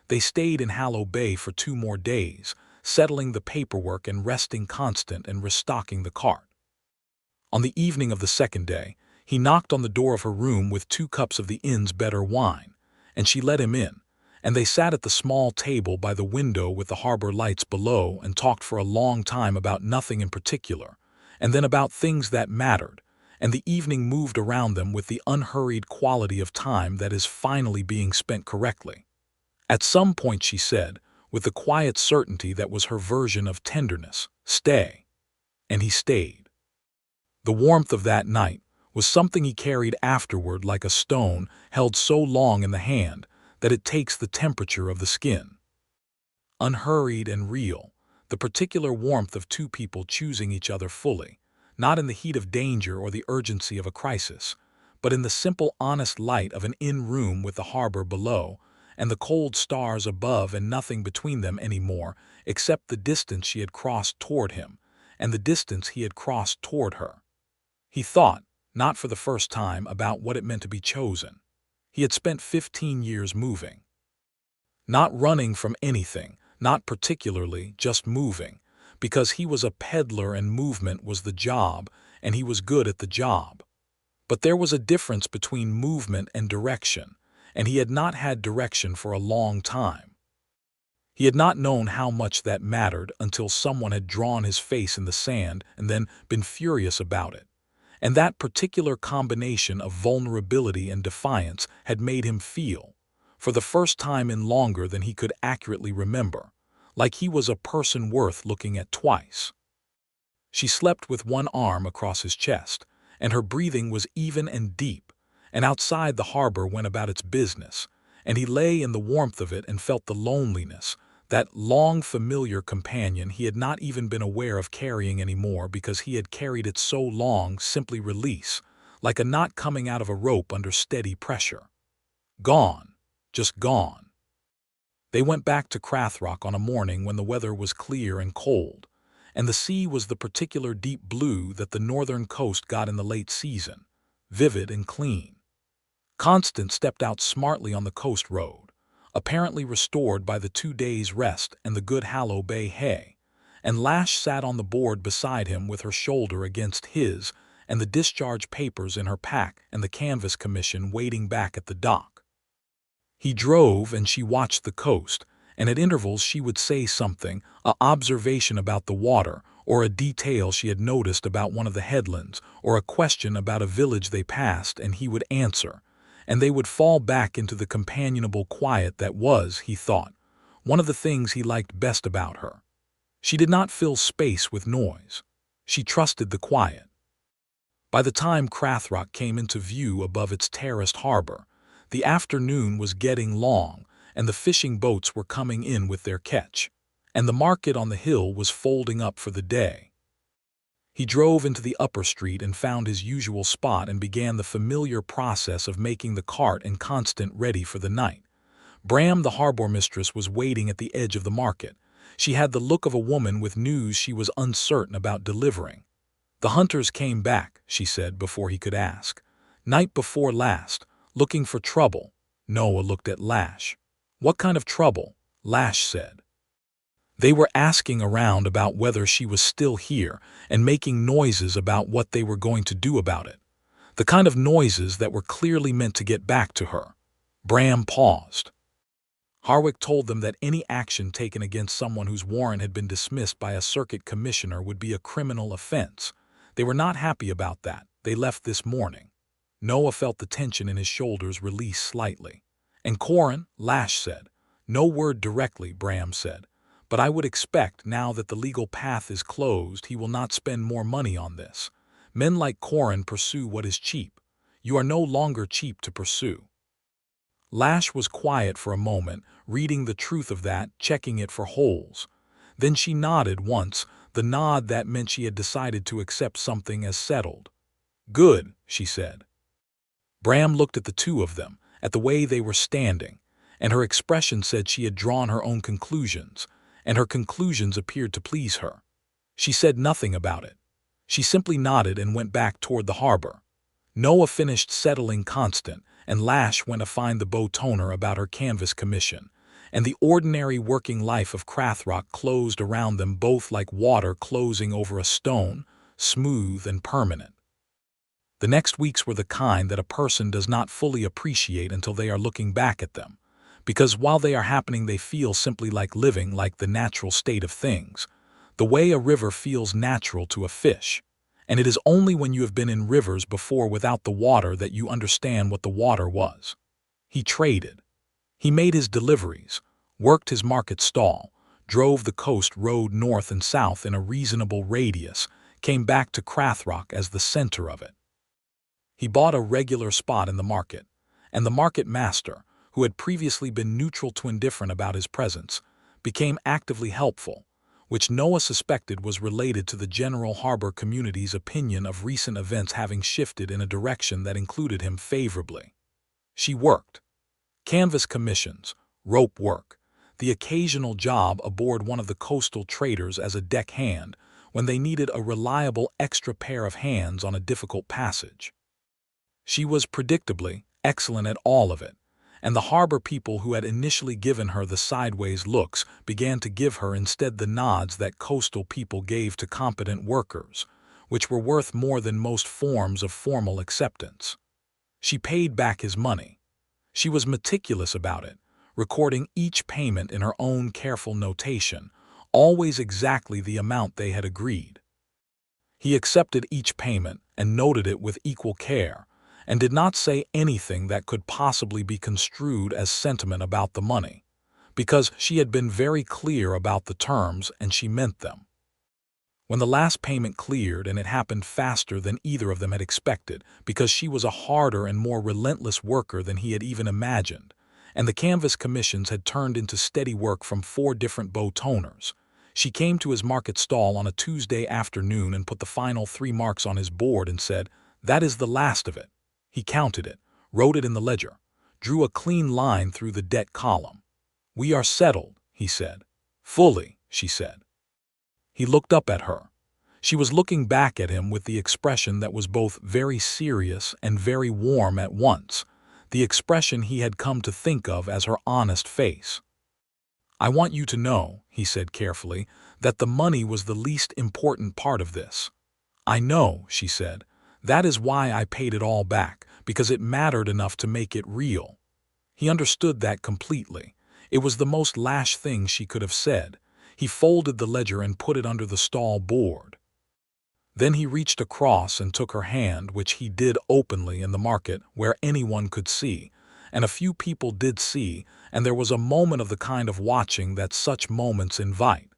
They stayed in Hallow Bay for 2 more days, settling the paperwork and resting constant and restocking the cart. On the evening of the 2nd day, he knocked on the door of her room with 2 cups of the inn's better wine, and she let him in, and they sat at the small table by the window with the harbor lights below and talked for a long time about nothing in particular, and then about things that mattered, and the evening moved around them with the unhurried quality of time that is finally being spent correctly. At some point she said, with the quiet certainty that was her version of tenderness, "Stay." And he stayed. The warmth of that night was something he carried afterward like a stone held so long in the hand that it takes the temperature of the skin. Unhurried and real, the particular warmth of 2 people choosing each other fully, not in the heat of danger or the urgency of a crisis, but in the simple honest light of an inn room with the harbor below and the cold stars above and nothing between them any more except the distance she had crossed toward him and the distance he had crossed toward her. He thought, not for the first time, about what it meant to be chosen. He had spent 15 years moving. Not running from anything, not particularly, just moving, because he was a peddler and movement was the job, and he was good at the job. But there was a difference between movement and direction, and he had not had direction for a long time. He had not known how much that mattered until someone had drawn his face in the sand and then been furious about it. And that particular combination of vulnerability and defiance had made him feel, for the first time in longer than he could accurately remember, like he was a person worth looking at twice. She slept with one arm across his chest, and her breathing was even and deep, and outside the harbor went about its business, and he lay in the warmth of it and felt the loneliness, that long familiar companion he had not even been aware of carrying anymore because he had carried it so long, simply release, like a knot coming out of a rope under steady pressure. Gone, just gone. They went back to Crathrock on a morning when the weather was clear and cold, and the sea was the particular deep blue that the northern coast got in the late season, vivid and clean. Constance stepped out smartly on the coast road, apparently restored by the 2 days' rest and the good Hallow Bay hay, and Lash sat on the board beside him with her shoulder against his and the discharge papers in her pack and the canvas commission waiting back at the dock. He drove and she watched the coast, and at intervals she would say something, an observation about the water, or a detail she had noticed about one of the headlands, or a question about a village they passed, and he would answer, and they would fall back into the companionable quiet that was, he thought, one of the things he liked best about her. She did not fill space with noise. She trusted the quiet. By the time Crathrock came into view above its terraced harbor, the afternoon was getting long, and the fishing boats were coming in with their catch, and the market on the hill was folding up for the day. He drove into the upper street and found his usual spot and began the familiar process of making the cart and Constant ready for the night. Bram, the harbor mistress, was waiting at the edge of the market. She had the look of a woman with news she was uncertain about delivering. "The hunters came back," she said before he could ask. "Night before last, looking for trouble." Noah looked at Lash. "What kind of trouble?" Lash said. "They were asking around about whether she was still here and making noises about what they were going to do about it. The kind of noises that were clearly meant to get back to her." Bram paused. Harwick told them that any action taken against someone whose warrant had been dismissed by a circuit commissioner would be a criminal offense. They were not happy about that. They left this morning. Noah felt the tension in his shoulders release slightly. "And Corin," Lash said. "No word directly," Bram said. "But I would expect, now that the legal path is closed, he will not spend more money on this. Men like Corin pursue what is cheap. You are no longer cheap to pursue." Lash was quiet for a moment, reading the truth of that, checking it for holes. Then she nodded once, the nod that meant she had decided to accept something as settled. "Good," she said. Bram looked at the two of them, at the way they were standing, and her expression said she had drawn her own conclusions, and her conclusions appeared to please her. She said nothing about it. She simply nodded and went back toward the harbor. Noah finished settling Constant, and Lash went to find the bow toner about her canvas commission, and the ordinary working life of Crathrock closed around them both like water closing over a stone, smooth and permanent. The next weeks were the kind that a person does not fully appreciate until they are looking back at them, because while they are happening they feel simply like living, like the natural state of things, the way a river feels natural to a fish. And it is only when you have been in rivers before without the water that you understand what the water was. He traded. He made his deliveries, worked his market stall, drove the coast road north and south in a reasonable radius, came back to Crathrock as the center of it. He bought a regular spot in the market, and the market master, who had previously been neutral to indifferent about his presence, became actively helpful, which Noah suspected was related to the general harbor community's opinion of recent events having shifted in a direction that included him favorably. She worked. Canvas commissions, rope work, the occasional job aboard one of the coastal traders as a deck hand when they needed a reliable extra pair of hands on a difficult passage. She was predictably excellent at all of it, and the harbor people who had initially given her the sideways looks began to give her instead the nods that coastal people gave to competent workers, which were worth more than most forms of formal acceptance. She paid back his money. She was meticulous about it, recording each payment in her own careful notation, always exactly the amount they had agreed. He accepted each payment and noted it with equal care, and did not say anything that could possibly be construed as sentiment about the money, because she had been very clear about the terms and she meant them. When the last payment cleared, and it happened faster than either of them had expected, because she was a harder and more relentless worker than he had even imagined, and the canvas commissions had turned into steady work from 4 different bow toners, she came to his market stall on a Tuesday afternoon and put the final 3 marks on his board and said, "That is the last of it." He counted it, wrote it in the ledger, drew a clean line through the debt column. "We are settled," he said. "Fully," she said. He looked up at her. She was looking back at him with the expression that was both very serious and very warm at once, the expression he had come to think of as her honest face. "I want you to know," he said carefully, "that the money was the least important part of this." "I know," she said. "That is why I paid it all back, because it mattered enough to make it real." He understood that completely. It was the most Lash thing she could have said. He folded the ledger and put it under the stall board. Then he reached across and took her hand, which he did openly in the market where anyone could see, and a few people did see, and there was a moment of the kind of watching that such moments invite.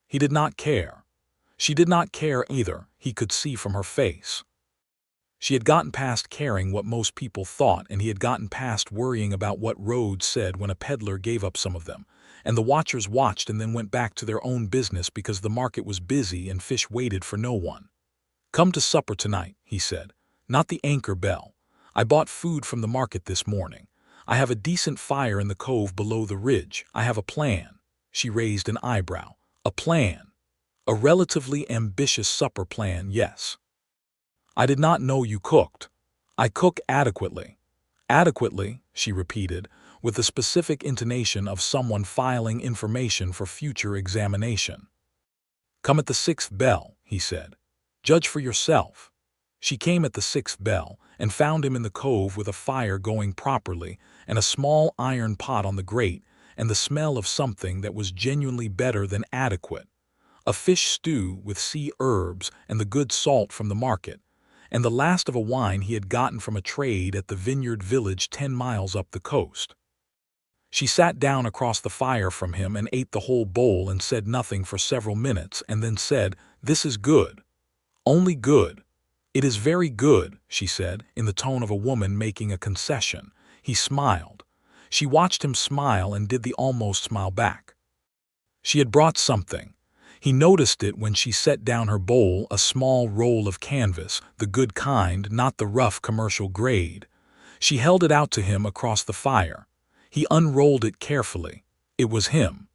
He did not care. She did not care either, he could see from her face. She had gotten past caring what most people thought, and he had gotten past worrying about what Rhodes said when a peddler gave up some of them, and the watchers watched and then went back to their own business because the market was busy and fish waited for no one. "Come to supper tonight," he said. "Not the anchor bell. I bought food from the market this morning. I have a decent fire in the cove below the ridge. I have a plan." She raised an eyebrow. A plan. A relatively ambitious supper plan, yes. I did not know you cooked. I cook adequately. Adequately, she repeated, with the specific intonation of someone filing information for future examination. Come at the 6th bell, he said. Judge for yourself. She came at the 6th bell and found him in the cove with a fire going properly and a small iron pot on the grate and the smell of something that was genuinely better than adequate. A fish stew with sea herbs and the good salt from the market, and the last of a wine he had gotten from a trade at the vineyard village 10 miles up the coast. She sat down across the fire from him and ate the whole bowl and said nothing for several minutes and then said, "This is good. Only good. It is very good," she said, in the tone of a woman making a concession. He smiled. She watched him smile and did the almost smile back. She had brought something. He noticed it when she set down her bowl, a small roll of canvas, the good kind, not the rough commercial grade. She held it out to him across the fire. He unrolled it carefully. It was him.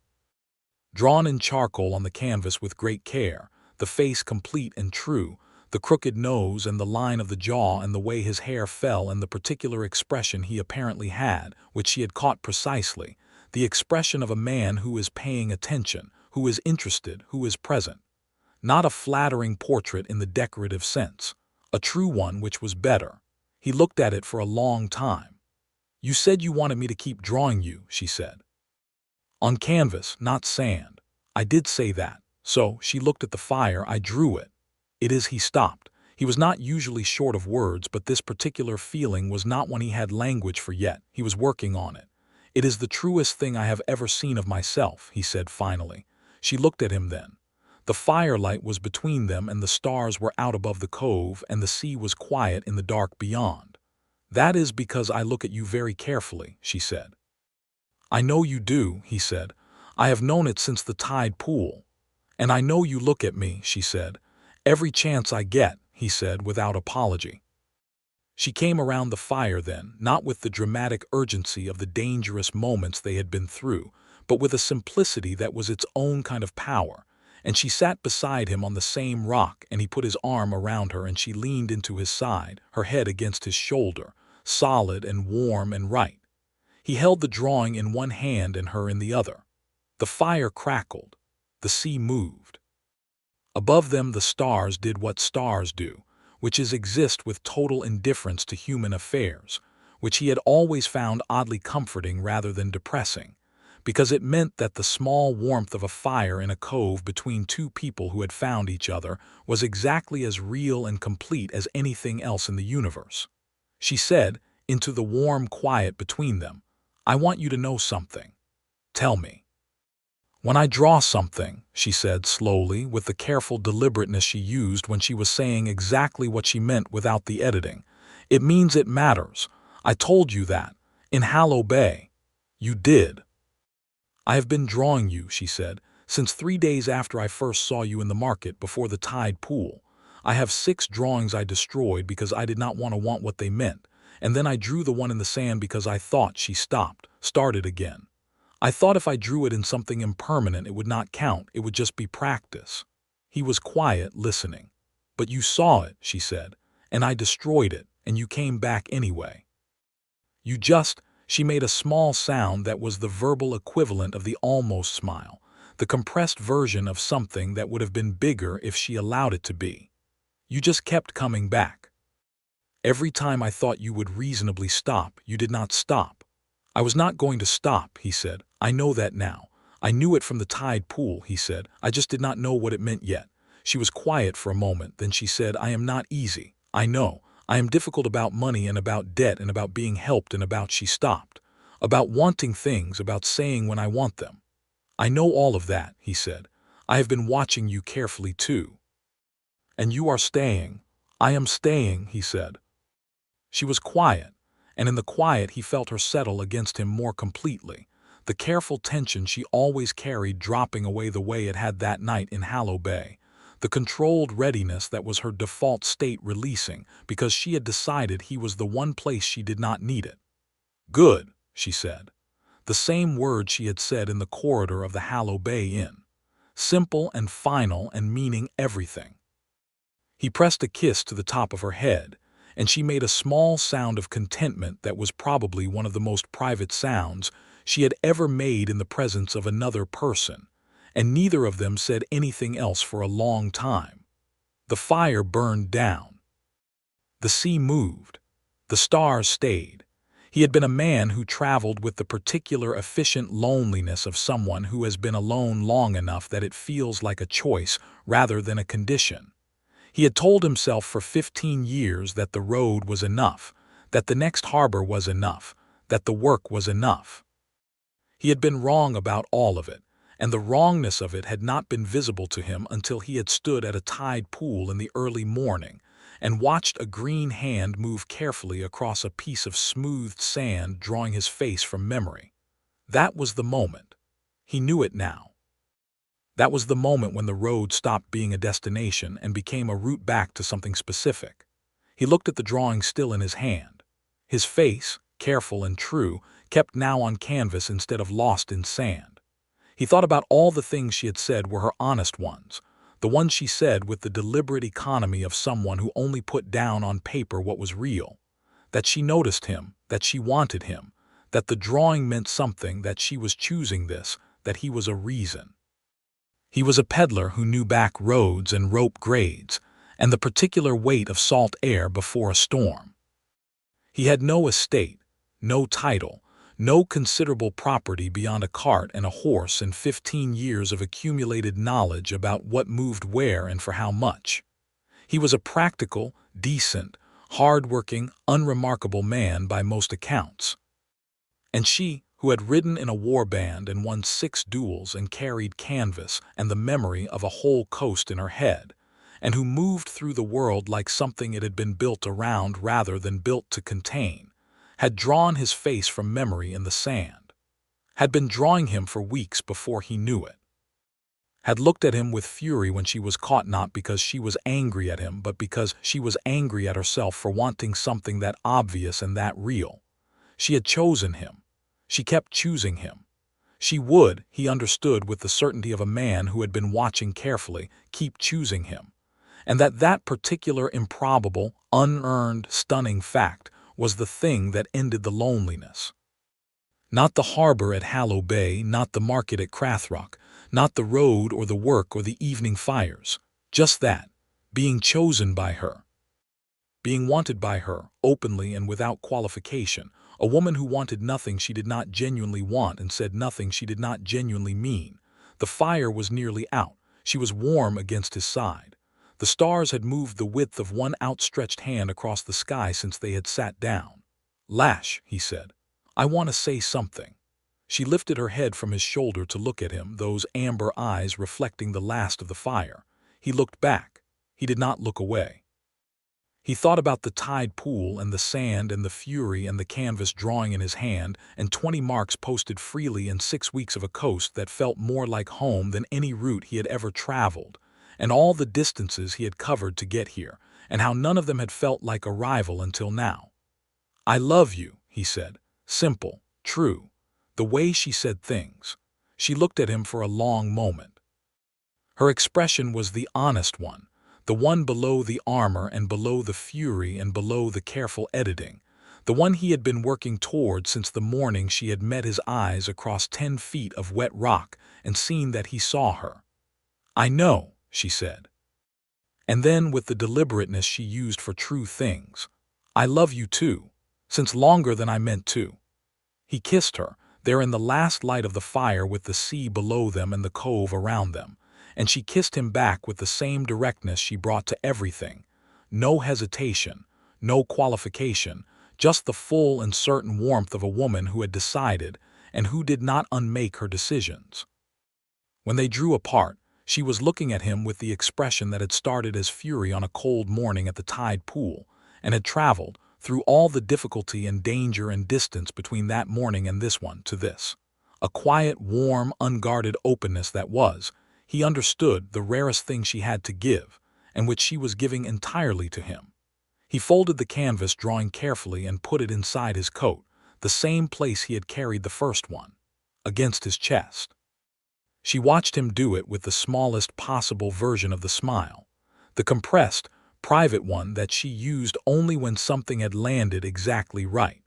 Drawn in charcoal on the canvas with great care, the face complete and true, the crooked nose and the line of the jaw and the way his hair fell and the particular expression he apparently had, which she had caught precisely, the expression of a man who is paying attention, who is interested, who is present. Not a flattering portrait in the decorative sense, a true one which was better. He looked at it for a long time. "You said you wanted me to keep drawing you," she said. "On canvas, not sand. I did say that. So," she looked at the fire, "I drew it." It is he stopped. He was not usually short of words, but this particular feeling was not one he had language for yet. He was working on it. "It is the truest thing I have ever seen of myself," he said finally. She looked at him then. The firelight was between them and the stars were out above the cove and the sea was quiet in the dark beyond. "That is because I look at you very carefully," she said. "I know you do," he said. "I have known it since the tide pool." "And I know you look at me," she said. "Every chance I get," he said without apology. She came around the fire then, not with the dramatic urgency of the dangerous moments they had been through, but with a simplicity that was its own kind of power, and she sat beside him on the same rock and he put his arm around her and she leaned into his side, her head against his shoulder, solid and warm and right. He held the drawing in one hand and her in the other. The fire crackled. The sea moved. Above them the stars did what stars do, which is exist with total indifference to human affairs, which he had always found oddly comforting rather than depressing, because it meant that the small warmth of a fire in a cove between two people who had found each other was exactly as real and complete as anything else in the universe. She said, into the warm quiet between them, "I want you to know something. Tell me." "When I draw something," she said slowly, with the careful deliberateness she used when she was saying exactly what she meant without the editing, "it means it matters. I told you that. In Hallow Bay. You did." "I have been drawing you," she said, "since 3 days after I first saw you in the market before the tide pool. I have 6 drawings I destroyed because I did not want what they meant, and then I drew the one in the sand because I thought." She started again. "I thought if I drew it in something impermanent it would not count, it would just be practice." He was quiet, listening. "But you saw it," she said, "and I destroyed it, and you came back anyway. You just—" She made a small sound that was the verbal equivalent of the almost smile, the compressed version of something that would have been bigger if she allowed it to be. "You just kept coming back. Every time I thought you would reasonably stop, you did not stop." "I was not going to stop," he said. "I know that now. I knew it from the tide pool," he said. "I just did not know what it meant yet." She was quiet for a moment, then she said, "I am not easy. I know. I am difficult about money and about debt and about being helped and about—" She stopped. "About wanting things, about saying when I want them." "I know all of that," he said. "I have been watching you carefully too." "And you are staying." "I am staying," he said. She was quiet, and in the quiet he felt her settle against him more completely, the careful tension she always carried dropping away the way it had that night in Hallow Bay, the controlled readiness that was her default state releasing because she had decided he was the one place she did not need it. "Good," she said. The same word she had said in the corridor of the Hallow Bay Inn. simple and final and meaning everything. He pressed a kiss to the top of her head, and she made a small sound of contentment that was probably one of the most private sounds she had ever made in the presence of another person, and neither of them said anything else for a long time. The fire burned down. The sea moved. The stars stayed. He had been a man who traveled with the particular efficient loneliness of someone who has been alone long enough that it feels like a choice rather than a condition. He had told himself for 15 years that the road was enough, that the next harbor was enough, that the work was enough. He had been wrong about all of it, and the wrongness of it had not been visible to him until he had stood at a tide pool in the early morning and watched a green hand move carefully across a piece of smoothed sand, drawing his face from memory. That was the moment. He knew it now. That was the moment when the road stopped being a destination and became a route back to something specific. He looked at the drawing still in his hand. His face, careful and true, kept now on canvas instead of lost in sand. He thought about all the things she had said were her honest ones, the ones she said with the deliberate economy of someone who only put down on paper what was real, that she noticed him, that she wanted him, that the drawing meant something, that she was choosing this, that he was a reason. He was a peddler who knew back roads and rope grades, and the particular weight of salt air before a storm. He had no estate, no title, no considerable property beyond a cart and a horse and 15 years of accumulated knowledge about what moved where and for how much. He was a practical, decent, hard-working, unremarkable man by most accounts. And she, who had ridden in a war band and won 6 duels and carried canvas and the memory of a whole coast in her head, and who moved through the world like something it had been built around rather than built to contain, had drawn his face from memory in the sand, had been drawing him for weeks before he knew it, had looked at him with fury when she was caught, not because she was angry at him but because she was angry at herself for wanting something that obvious and that real. She had chosen him. She kept choosing him. She would, he understood with the certainty of a man who had been watching carefully, keep choosing him, and that particular improbable, unearned, stunning fact was the thing that ended the loneliness. Not the harbor at Hallow Bay, not the market at Crathrock, not the road or the work or the evening fires. Just that, being chosen by her. Being wanted by her, openly and without qualification, a woman who wanted nothing she did not genuinely want and said nothing she did not genuinely mean. The fire was nearly out. She was warm against his side. The stars had moved the width of one outstretched hand across the sky since they had sat down. "Lash," he said, "I want to say something." She lifted her head from his shoulder to look at him, those amber eyes reflecting the last of the fire. He looked back. He did not look away. He thought about the tide pool and the sand and the fury and the canvas drawing in his hand and 20 marks posted freely and 6 weeks of a coast that felt more like home than any route he had ever traveled, and all the distances he had covered to get here, and how none of them had felt like arrival until now. "I love you," he said, simple, true, the way she said things. She looked at him for a long moment. Her expression was the honest one, the one below the armor and below the fury and below the careful editing, the one he had been working toward since the morning she had met his eyes across 10 feet of wet rock and seen that he saw her. "I know," she said. And then, with the deliberateness she used for true things, "I love you too, since longer than I meant to." He kissed her, there in the last light of the fire with the sea below them and the cove around them, and she kissed him back with the same directness she brought to everything. No hesitation, no qualification, just the full and certain warmth of a woman who had decided and who did not unmake her decisions. When they drew apart, she was looking at him with the expression that had started as fury on a cold morning at the tide pool and had traveled, through all the difficulty and danger and distance between that morning and this one, to this. A quiet, warm, unguarded openness that was, he understood, the rarest thing she had to give, and which she was giving entirely to him. He folded the canvas drawing carefully and put it inside his coat, the same place he had carried the first one, against his chest. She watched him do it with the smallest possible version of the smile, the compressed, private one that she used only when something had landed exactly right.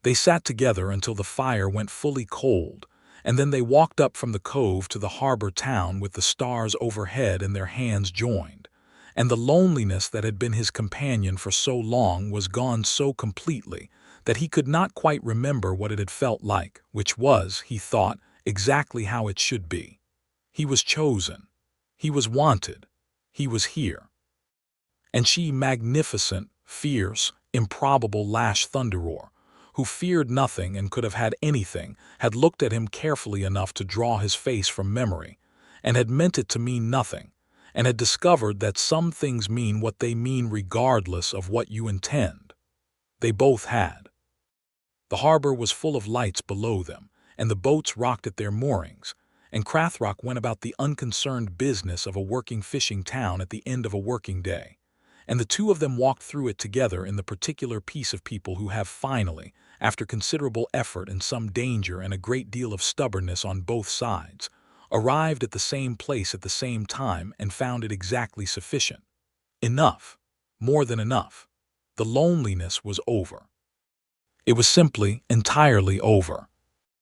They sat together until the fire went fully cold, and then they walked up from the cove to the harbor town with the stars overhead and their hands joined, and the loneliness that had been his companion for so long was gone so completely that he could not quite remember what it had felt like, which was, he thought, exactly how it should be. He was chosen. He was wanted. He was here. And she, magnificent, fierce, improbable Lash Thunderroar, who feared nothing and could have had anything, had looked at him carefully enough to draw his face from memory, and had meant it to mean nothing, and had discovered that some things mean what they mean regardless of what you intend. They both had. The harbor was full of lights below them, and the boats rocked at their moorings, and Crathrock went about the unconcerned business of a working fishing town at the end of a working day, and the two of them walked through it together in the particular piece of people who have finally, after considerable effort and some danger and a great deal of stubbornness on both sides, arrived at the same place at the same time and found it exactly sufficient. Enough. More than enough. The loneliness was over. It was simply, entirely over.